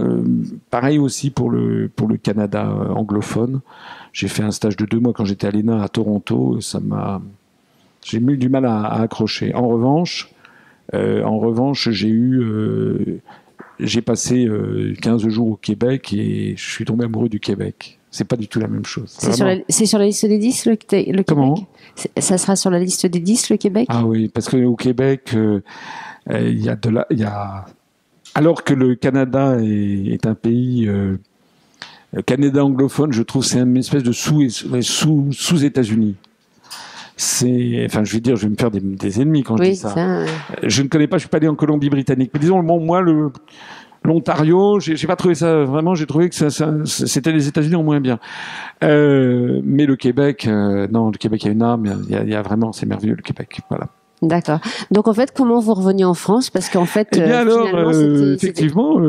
Pareil aussi pour le Canada anglophone. J'ai fait un stage de 2 mois quand j'étais à l'ENA à Toronto. J'ai eu du mal à accrocher. En revanche, j'ai passé 15 jours au Québec et je suis tombé amoureux du Québec. C'est pas du tout la même chose. C'est sur la liste des 10, le Québec. Comment ? Ça sera sur la liste des 10, le Québec ? Ah oui, parce qu'au Québec, il y a alors que le Canada est un pays Canada anglophone, je trouve c'est une espèce de sous-États-Unis. Je vais dire, je vais me faire des ennemis quand je dis ça. Je ne connais pas, je suis pas allé en Colombie-Britannique. Mais disons, moi, l'Ontario, j'ai pas trouvé ça vraiment. J'ai trouvé que c'était les États-Unis en moins bien. Mais le Québec, non, le Québec a une âme. Il y a vraiment, c'est merveilleux le Québec. Voilà. D'accord. Donc en fait, comment vous reveniez en France ? Parce qu'en fait, finalement, effectivement,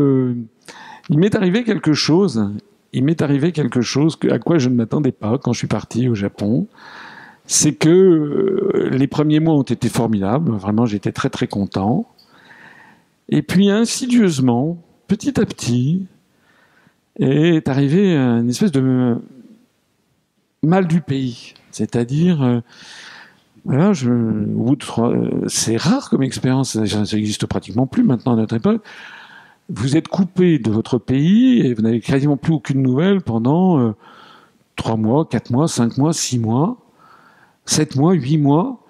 il m'est arrivé quelque chose. À quoi je ne m'attendais pas quand je suis parti au Japon. C'est que les premiers mois ont été formidables. Vraiment, j'étais très très content. Et puis insidieusement, petit à petit, est arrivé une espèce de mal du pays. C'est-à-dire, voilà, au bout de c'est rare comme expérience, ça n'existe pratiquement plus maintenant à notre époque. Vous êtes coupé de votre pays et vous n'avez quasiment plus aucune nouvelle pendant 3 mois, 4 mois, 5 mois, 6 mois. 7 mois, 8 mois.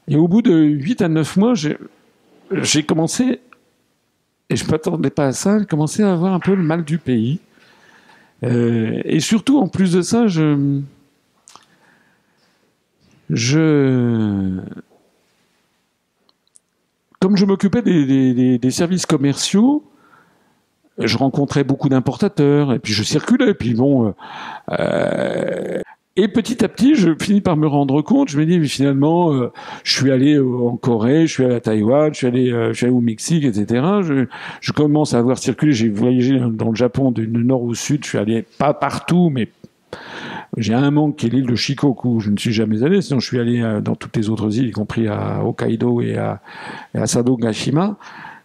Et au bout de 8 à 9 mois, j'ai commencé, et je ne m'attendais pas à ça, j'ai commencé à avoir un peu le mal du pays. Et surtout, en plus de ça, comme je m'occupais des services commerciaux, je rencontrais beaucoup d'importateurs, et puis je circulais, et puis bon... Et petit à petit, je finis par me rendre compte, je me dis, mais finalement, je suis allé en Corée, je suis allé à Taïwan, je suis allé au Mexique, etc. Je commence à avoir circulé, j'ai voyagé dans le Japon du nord au sud, je suis allé pas partout, mais j'ai un manque qui est l'île de Shikoku, où je ne suis jamais allé, sinon je suis allé dans toutes les autres îles, y compris à Hokkaido et à Sadogashima.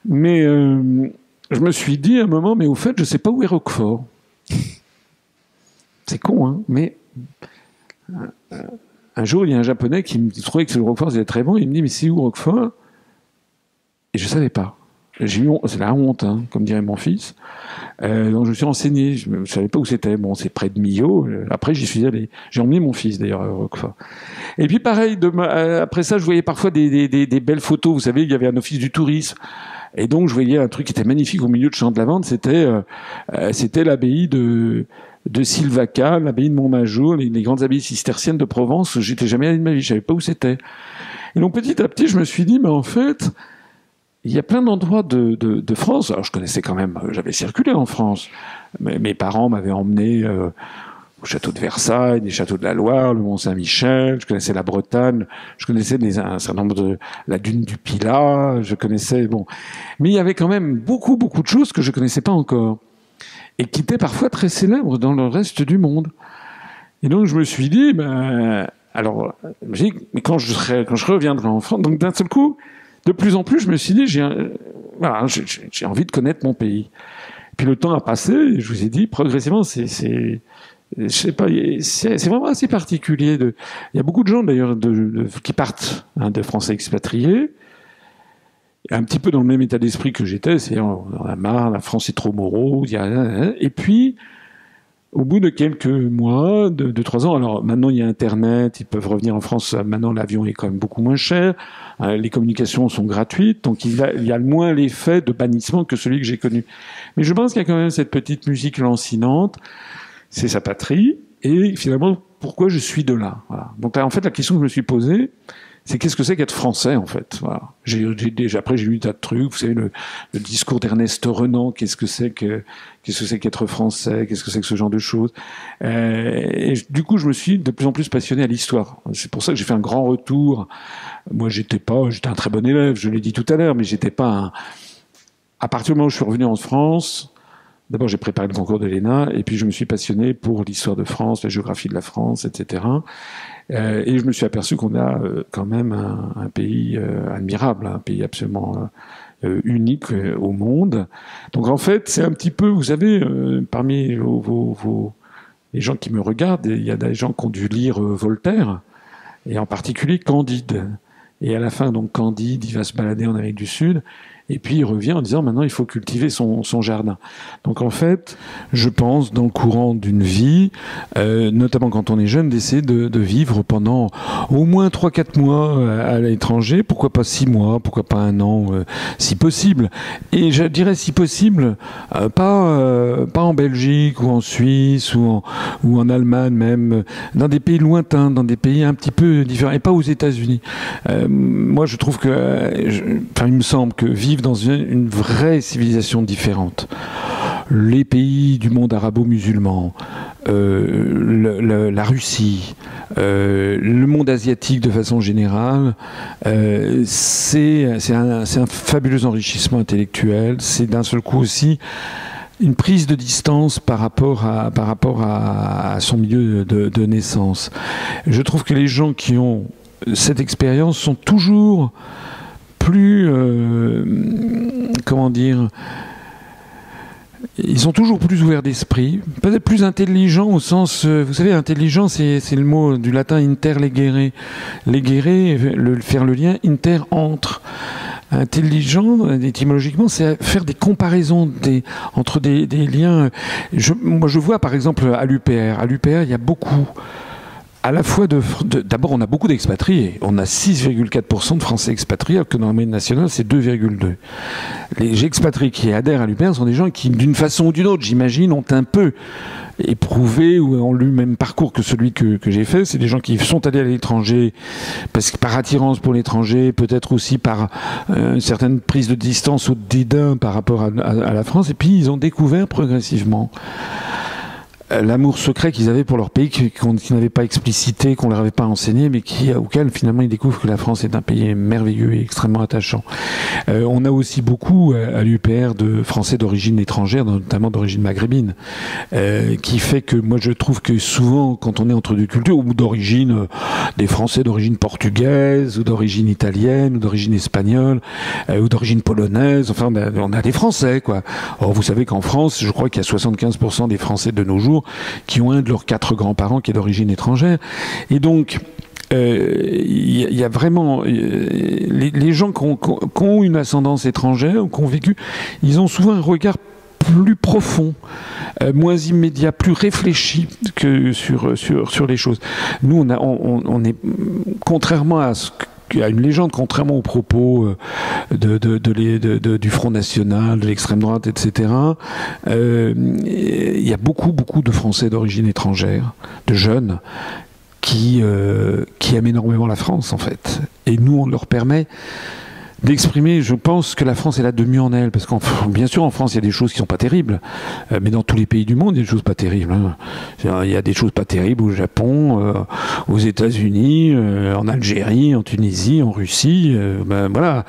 Mais je me suis dit à un moment, mais au fait, je sais pas où est Roquefort. C'est con, hein, mais... Un jour, il y a un Japonais qui me trouvait que le Roquefort était très bon. Il me dit, mais c'est où Roquefort ? Et je savais pas. c'est la honte, hein, comme dirait mon fils. Donc je me suis renseigné, je ne savais pas où c'était. Bon, c'est près de Millau. Après, j'y suis allé. J'ai emmené mon fils d'ailleurs à Roquefort. Et puis pareil, après ça, je voyais parfois des belles photos. Vous savez, il y avait un office du tourisme. Et donc je voyais un truc qui était magnifique au milieu de champs de lavande. C'était l'abbaye de Silvaca, l'abbaye de Montmajour, les grandes abbayes cisterciennes de Provence. J'étais jamais allé de ma vie, je savais pas où c'était. Et donc petit à petit, je me suis dit, mais en fait, il y a plein d'endroits de France. Alors je connaissais quand même, j'avais circulé en France. Mes parents m'avaient emmené au château de Versailles, des châteaux de la Loire, le Mont-Saint-Michel. Je connaissais la Bretagne, je connaissais un certain nombre de la dune du Pilat. Je connaissais mais il y avait quand même beaucoup de choses que je connaissais pas encore et qui étaient parfois très célèbres dans le reste du monde. Et donc je me suis dit, alors, mais quand je reviendrai en France, donc d'un seul coup. De plus en plus, je me suis dit, j'ai envie de connaître mon pays. Puis le temps a passé, et je vous ai dit, progressivement, je sais pas, c'est vraiment assez particulier. Il y a beaucoup de gens d'ailleurs qui partent, hein, de Français expatriés, un petit peu dans le même état d'esprit que j'étais, c'est on a marre, la France est trop morose, et puis. Au bout de quelques mois, de 3 ans, alors maintenant il y a Internet, ils peuvent revenir en France, maintenant l'avion est quand même beaucoup moins cher, les communications sont gratuites, donc il y a moins l'effet de bannissement que celui que j'ai connu. Mais je pense qu'il y a quand même cette petite musique lancinante, c'est sa patrie, et finalement, pourquoi je suis de là, voilà. Donc en fait, la question que je me suis posée, c'est qu'est-ce que c'est qu'être français, en fait. Voilà. Après, j'ai lu tas de trucs. Vous savez, le discours d'Ernest Renan, qu'est-ce que c'est qu'être français, qu'est-ce que c'est que ce genre de choses. Et du coup, je me suis de plus en plus passionné à l'histoire. C'est pour ça que j'ai fait un grand retour. Moi, j'étais un très bon élève, je l'ai dit tout à l'heure, mais j'étais pas à partir du moment où je suis revenu en France, d'abord, j'ai préparé le concours de l'ENA, et puis je me suis passionné pour l'histoire de France, la géographie de la France, etc. Et je me suis aperçu qu'on a quand même un pays admirable, un pays absolument unique au monde. Donc en fait, c'est un petit peu, vous savez, parmi les gens qui me regardent, il y a des gens qui ont dû lire Voltaire, et en particulier Candide. Et à la fin, donc Candide, il va se balader en Amérique du Sud, et puis il revient en disant maintenant il faut cultiver son jardin. Donc en fait, je pense dans le courant d'une vie, notamment quand on est jeune, d'essayer de vivre pendant au moins 3-4 mois à l'étranger, pourquoi pas 6 mois, pourquoi pas 1 an, si possible. Et je dirais si possible, pas en Belgique ou en Suisse ou en Allemagne même, dans des pays lointains, dans des pays un petit peu différents, et pas aux États-Unis. Moi je trouve il me semble que vivre dans une vraie civilisation différente. Les pays du monde arabo-musulman, la Russie, le monde asiatique de façon générale, c'est un fabuleux enrichissement intellectuel. C'est d'un seul coup aussi une prise de distance par rapport à son milieu de naissance. Je trouve que les gens qui ont cette expérience sont toujours plus, comment dire, ils sont toujours plus ouverts d'esprit, peut-être plus intelligents au sens, vous savez, intelligent, c'est le mot du latin interlegere. Legere, faire le lien, inter, entre. Intelligent, étymologiquement, c'est faire des comparaisons entre des liens. Moi, je vois, par exemple, à l'UPR. À l'UPR, il y a beaucoup... À la fois d'abord, on a beaucoup d'expatriés. On a 6,4% de Français expatriés, alors que dans la moyenne nationale, c'est 2,2%. Les expatriés qui adhèrent à l'UPR sont des gens qui, d'une façon ou d'une autre, j'imagine, ont un peu éprouvé ou ont lu le même parcours que celui que j'ai fait. C'est des gens qui sont allés à l'étranger parce que par attirance pour l'étranger, peut-être aussi par une certaine prise de distance ou de dédain par rapport à la France. Et puis, ils ont découvert progressivement l'amour secret qu'ils avaient pour leur pays, qu'ils n'avaient pas explicité, qu'on leur avait pas enseigné, mais auquel finalement ils découvrent que la France est un pays merveilleux et extrêmement attachant. On a aussi beaucoup à l'UPR de Français d'origine étrangère, notamment d'origine maghrébine, qui fait que moi je trouve que souvent quand on est entre deux cultures, ou d'origine, des Français d'origine portugaise, ou d'origine italienne, ou d'origine espagnole, ou d'origine polonaise, enfin on a des Français, quoi. Or vous savez qu'en France, je crois qu'il y a 75% des Français de nos jours qui ont un de leurs 4 grands-parents qui est d'origine étrangère. Et donc, il y a vraiment les gens qui ont une ascendance étrangère ou qui ont vécu, ils ont souvent un regard plus profond, moins immédiat, plus réfléchi que sur les choses. Nous, on est, contrairement à une légende, contrairement aux propos du Front National, de l'extrême droite, etc., il y a beaucoup de Français d'origine étrangère, de jeunes, qui aiment énormément la France, en fait. Et nous, on leur permet d'exprimer, je pense que la France est là de mieux en elle, parce que bien sûr en France il y a des choses qui sont pas terribles, mais dans tous les pays du monde il y a des choses pas terribles. Hein. Il y a des choses pas terribles au Japon, aux États-Unis, en Algérie, en Tunisie, en Russie, voilà.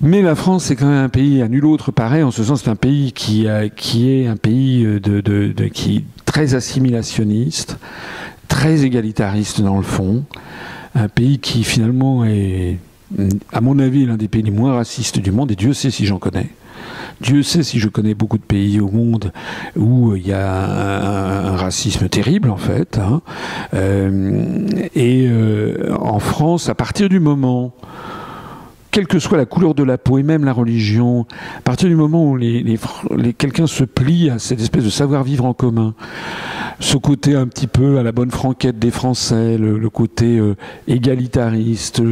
Mais la France, c'est quand même un pays à nul autre pareil. En ce sens, c'est un pays qui est un pays qui est très assimilationniste, très égalitariste dans le fond, un pays qui finalement est, à mon avis, l'un des pays les moins racistes du monde, et Dieu sait si j'en connais. Dieu sait si je connais beaucoup de pays au monde où il y a un racisme terrible, en fait. Hein. En France, à partir du moment, quelle que soit la couleur de la peau et même la religion, à partir du moment où quelqu'un se plie à cette espèce de savoir-vivre en commun, ce côté un petit peu à la bonne franquette des Français, le côté égalitariste,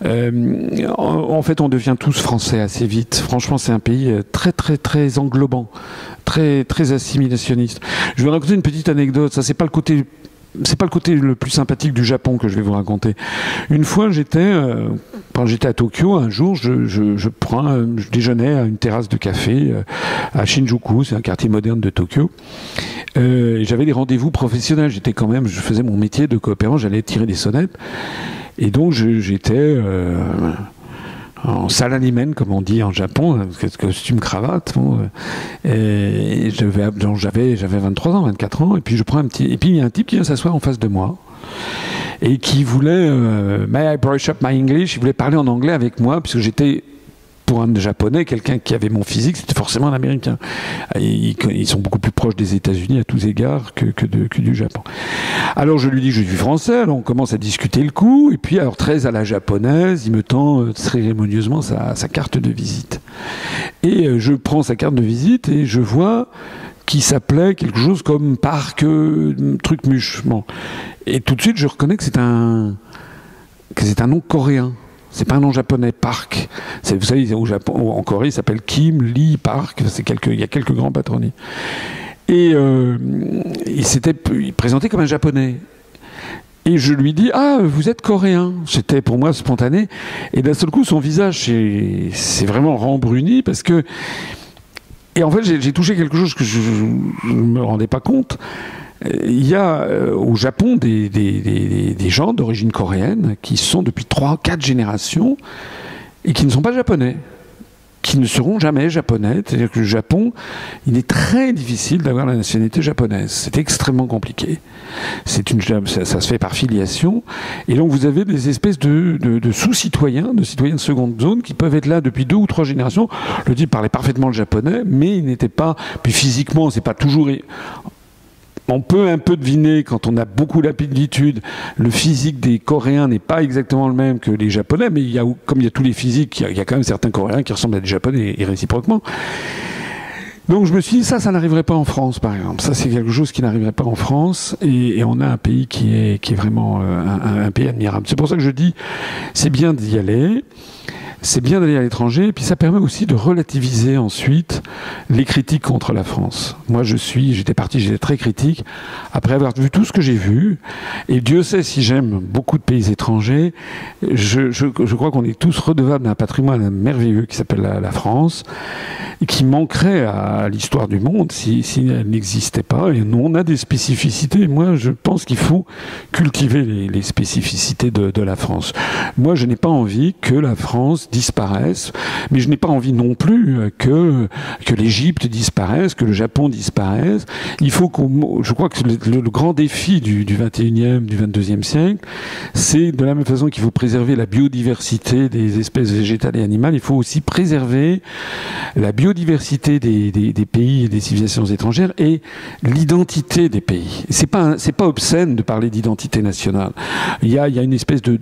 en fait on devient tous Français assez vite. Franchement c'est un pays très très très englobant, très très assimilationniste. Je vais raconter une petite anecdote, ça c'est pas le côté le plus sympathique du Japon que je vais vous raconter. Une fois, quand j'étais à Tokyo, un jour, je déjeunais à une terrasse de café à Shinjuku, c'est un quartier moderne de Tokyo. J'avais des rendez-vous professionnels. Je faisais mon métier de coopérant, j'allais tirer des sonnettes. Et donc, j'étais en salaryman, comme on dit en Japon, costume cravate. Bon, j'avais 23 ans, 24 ans, et puis et puis il y a un type qui vient s'asseoir en face de moi et qui voulait may I brush up my English, il voulait parler en anglais avec moi puisque j'étais, pour un Japonais, quelqu'un qui avait mon physique, c'était forcément un Américain. Ils sont beaucoup plus proches des États-Unis à tous égards que du Japon. Alors je lui dis que je suis français, alors on commence à discuter le coup, et puis alors très à la japonaise, il me tend cérémonieusement sa carte de visite. Et je prends sa carte de visite et je vois qu'il s'appelait quelque chose comme Parc truc muche. Bon. Et tout de suite je reconnais que c'est un nom coréen. C'est pas un nom japonais, Park. Vous savez, au Japon, en Corée, il s'appelle Kim Lee Park. Il y a quelques grands patronymes. Et il présentait comme un japonais. Et je lui dis, ah, vous êtes coréen. C'était pour moi spontané. Et d'un seul coup, son visage s'est vraiment rembruni parce que. Et en fait, j'ai touché quelque chose que je ne me rendais pas compte. Il y a au Japon des gens d'origine coréenne qui sont depuis 3-4 générations et qui ne sont pas japonais, qui ne seront jamais japonais. C'est-à-dire que le Japon, il est très difficile d'avoir la nationalité japonaise. C'est extrêmement compliqué. Ça se fait par filiation. Et donc vous avez des espèces de sous-citoyens, de citoyens de seconde zone qui peuvent être là depuis 2 ou 3 générations. Le type parlait parfaitement le japonais, mais il n'était pas... Puis physiquement, c'est pas toujours... On peut un peu deviner, quand on a beaucoup d'aptitude, le physique des Coréens n'est pas exactement le même que les Japonais, mais comme il y a tous les physiques, il y a quand même certains Coréens qui ressemblent à des Japonais, et réciproquement. Donc je me suis dit, ça n'arriverait pas en France, par exemple. Ça, c'est quelque chose qui n'arriverait pas en France, et on a un pays qui est vraiment un pays admirable. C'est pour ça que je dis, c'est bien d'y aller. C'est bien d'aller à l'étranger, et puis ça permet aussi de relativiser ensuite les critiques contre la France. Moi, j'étais très critique, après avoir vu tout ce que j'ai vu, et Dieu sait si j'aime beaucoup de pays étrangers, je crois qu'on est tous redevables d'un patrimoine merveilleux qui s'appelle la France, et qui manquerait à l'histoire du monde si elle n'existait pas, et nous, on a des spécificités. Moi, je pense qu'il faut cultiver les spécificités de la France. Moi, je n'ai pas envie que la France disparaisse, mais je n'ai pas envie non plus que l'Égypte disparaisse, que le Japon disparaisse. Il faut je crois que le grand défi du 21e, du 22e siècle, c'est de la même façon qu'il faut préserver la biodiversité des espèces végétales et animales, il faut aussi préserver la biodiversité des pays et des civilisations étrangères et l'identité des pays. C'est pas obscène de parler d'identité nationale. Il y a une espèce de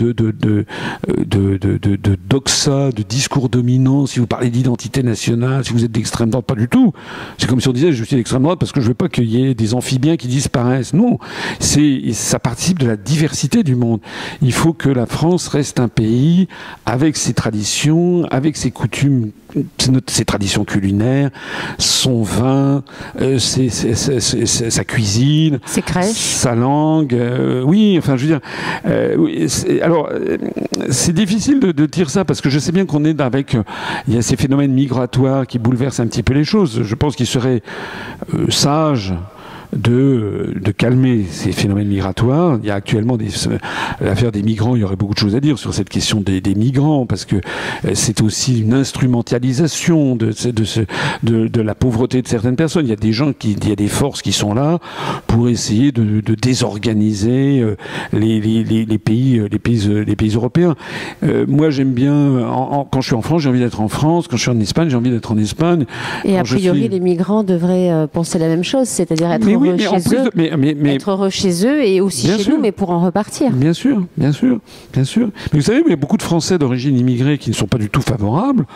doxa, de discours dominant. Si vous parlez d'identité nationale, si vous êtes d'extrême droite, pas du tout. C'est comme si on disait je suis d'extrême droite parce que je veux pas qu'il y ait des amphibiens qui disparaissent. Non, ça participe de la diversité du monde. Il faut que la France reste un pays avec ses traditions, avec ses coutumes, ses traditions culinaires, son vin, sa cuisine, ses crèches, sa langue. Oui, enfin, je veux dire. Alors, c'est difficile de dire ça parce que je sais bien qu'on est avec. Il y a ces phénomènes migratoires qui bouleversent un petit peu les choses. Je pense qu'il serait sage de calmer ces phénomènes migratoires. Il y a actuellement l'affaire des migrants, il y aurait beaucoup de choses à dire sur cette question des migrants, parce que c'est aussi une instrumentalisation de la pauvreté de certaines personnes. Il y a des gens il y a des forces qui sont là pour essayer de désorganiser les pays européens. Moi, j'aime bien, quand je suis en France, j'ai envie d'être en France. Quand je suis en Espagne, j'ai envie d'être en Espagne. Et a priori, les migrants devraient penser la même chose, c'est-à-dire être heureux chez eux et aussi chez nous, mais pour en repartir. Bien sûr. Mais vous savez, il y a beaucoup de Français d'origine immigrée qui ne sont pas du tout favorables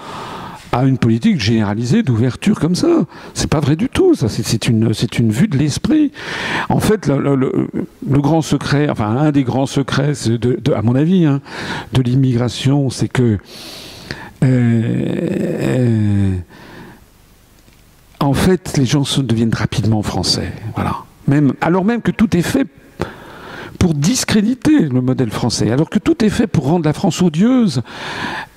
à une politique généralisée d'ouverture comme ça. C'est pas vrai du tout, ça. C'est une vue de l'esprit. En fait, le grand secret, enfin, un des grands secrets, à mon avis, de l'immigration, c'est que en fait, les gens deviennent rapidement français. Voilà. Alors même que tout est fait pour discréditer le modèle français, alors que tout est fait pour rendre la France odieuse.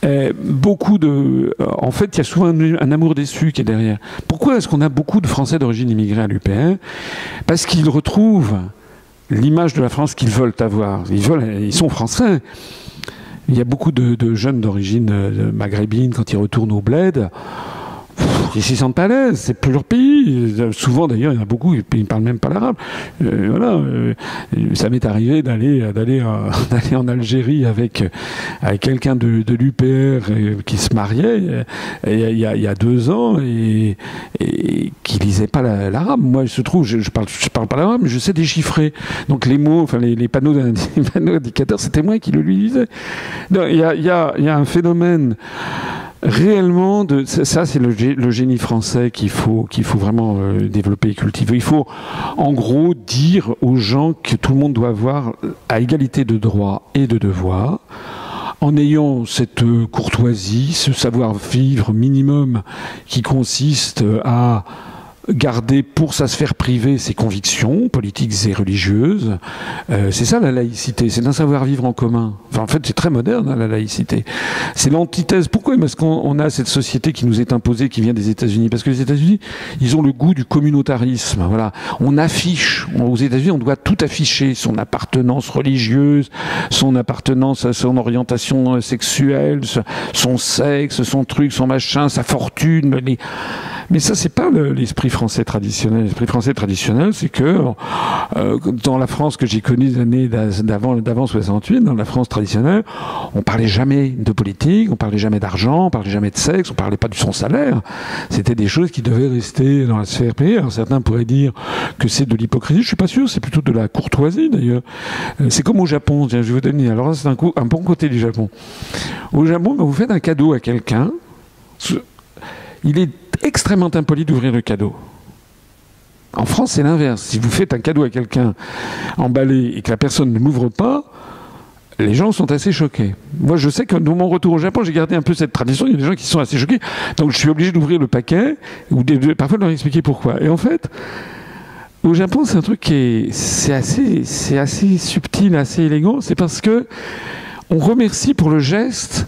En fait, il y a souvent un amour déçu qui est derrière. Pourquoi est-ce qu'on a beaucoup de Français d'origine immigrée à l'UPR? Parce qu'ils retrouvent l'image de la France qu'ils veulent avoir. Ils sont français. Il y a beaucoup de jeunes d'origine maghrébine, quand ils retournent au bled, ils s'y sentent pas à l'aise, c'est plus leur pays. Souvent d'ailleurs, il y en a beaucoup, ils ne parlent même pas l'arabe. Ça m'est arrivé d'aller en Algérie avec quelqu'un de l'UPR qui se mariait il y a 2 ans et qui lisait pas l'arabe. Moi, je parle pas l'arabe, mais je sais déchiffrer. Donc les mots, enfin les panneaux indicateurs, c'était moi qui le lui lisais. Il y a un phénomène réellement ça, c'est le génie français qu'il faut vraiment développer et cultiver. Il faut en gros dire aux gens que tout le monde doit avoir à égalité de droits et de devoirs, en ayant cette courtoisie, ce savoir-vivre minimum qui consiste à garder pour sa sphère privée ses convictions politiques et religieuses. C'est ça la laïcité, c'est d'un savoir-vivre en commun. Enfin, en fait, c'est très moderne, la laïcité. C'est l'antithèse. Pourquoi? Parce qu'on a cette société qui nous est imposée, qui vient des États-Unis. Parce que les États-Unis, ils ont le goût du communautarisme. Voilà. On affiche. Aux États-Unis, on doit tout afficher. Son appartenance religieuse, son appartenance à son orientation sexuelle, son sexe, son truc, son machin, sa fortune. Mais ça, c'est pas l'esprit français traditionnel. L'esprit français traditionnel, c'est que dans la France que j'ai connue les années d'avant 68, dans la France traditionnelle, on parlait jamais de politique, on parlait jamais d'argent, on parlait jamais de sexe, on parlait pas de son salaire. C'était des choses qui devaient rester dans la sphère privée. Alors certains pourraient dire que c'est de l'hypocrisie. Je suis pas sûr. C'est plutôt de la courtoisie d'ailleurs. C'est comme au Japon. Je vais vous donner. Alors là, c'est un bon côté du Japon. Au Japon, quand vous faites un cadeau à quelqu'un, il est extrêmement impoli d'ouvrir le cadeau. En France, c'est l'inverse. Si vous faites un cadeau à quelqu'un emballé et que la personne ne l'ouvre pas, les gens sont assez choqués. Moi, je sais que dans mon retour au Japon, j'ai gardé un peu cette tradition. Il y a des gens qui sont assez choqués. Donc, je suis obligé d'ouvrir le paquet ou parfois de leur expliquer pourquoi. Et en fait, au Japon, c'est un truc c'est assez subtil, assez élégant. C'est parce que on remercie pour le geste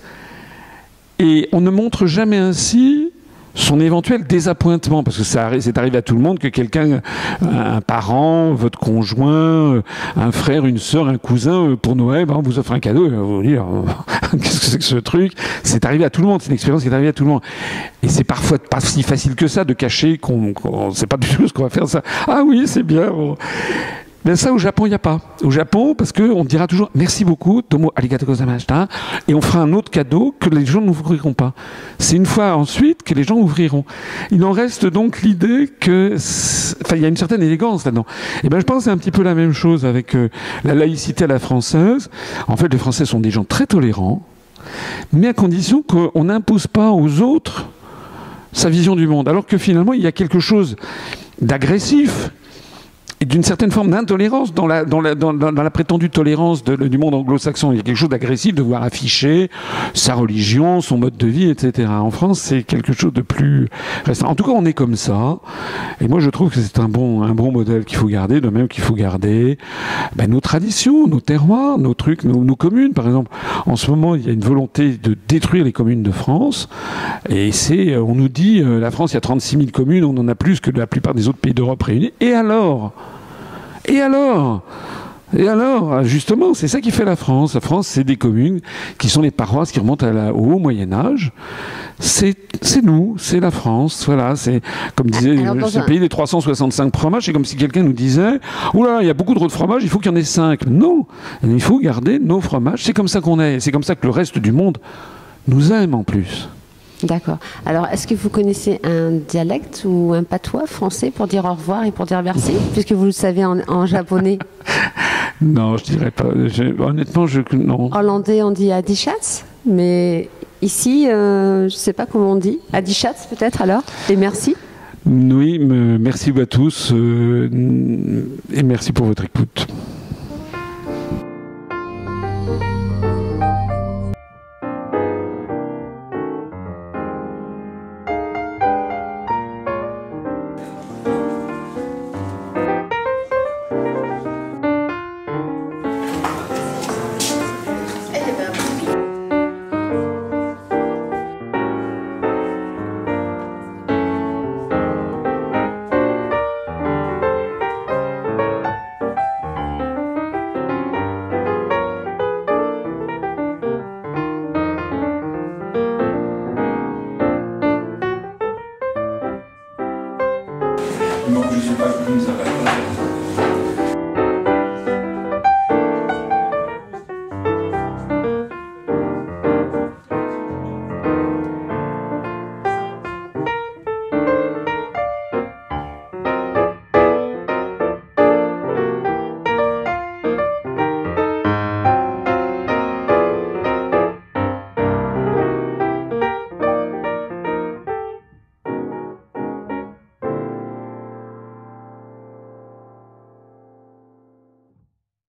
et on ne montre jamais ainsi son éventuel désappointement, parce que c'est arrivé à tout le monde que quelqu'un, un parent, votre conjoint, un frère, une sœur, un cousin, pour Noël, on vous offre un cadeau, et vous dire, Qu'est-ce que c'est que ce truc? C'est arrivé à tout le monde, c'est une expérience qui est arrivée à tout le monde. Et c'est parfois pas si facile que ça de cacher qu'on ne sait pas du tout ce qu'on va faire. Ça. Ah oui, c'est bien. Bon. Mais ça, au Japon, il n'y a pas. Au Japon, parce qu'on dira toujours merci beaucoup, domo arigato gozaimasu, et on fera un autre cadeau que les gens n'ouvriront pas. C'est une fois ensuite que les gens ouvriront. Il en reste donc l'idée que, enfin, il y a une certaine élégance là-dedans. Et ben, je pense que c'est un petit peu la même chose avec la laïcité à la française. En fait, les Français sont des gens très tolérants, mais à condition qu'on n'impose pas aux autres sa vision du monde. Alors que finalement, il y a quelque chose d'agressif et d'une certaine forme d'intolérance dans la prétendue tolérance du monde anglo-saxon. Il y a quelque chose d'agressif de voir afficher sa religion, son mode de vie, etc. En France, c'est quelque chose de plus restreint. En tout cas, on est comme ça. Et moi, je trouve que c'est un bon modèle qu'il faut garder, de même qu'il faut garder nos traditions, nos terroirs, nos trucs, nos communes. Par exemple, en ce moment, il y a une volonté de détruire les communes de France. Et on nous dit, la France, il y a 36 000 communes, on en a plus que la plupart des autres pays d'Europe réunis. Et alors, justement, c'est ça qui fait la France. La France, c'est des communes qui sont les paroisses qui remontent au haut Moyen-Âge. C'est nous, c'est la France. Voilà, c'est comme disait ce pays des 365 fromages. C'est comme si quelqu'un nous disait oula, il y a beaucoup trop de fromages, il faut qu'il y en ait 5. Non, il faut garder nos fromages. C'est comme ça qu'on est. C'est comme ça que le reste du monde nous aime en plus. D'accord. Alors, est-ce que vous connaissez un dialecte ou un patois français pour dire au revoir et pour dire merci, puisque vous le savez en japonais? Non, je dirais pas. Honnêtement, non. En hollandais, on dit adichatz, mais ici, je ne sais pas comment on dit. Adichatz, peut-être, alors? Et merci. Oui, merci à tous et merci pour votre écoute.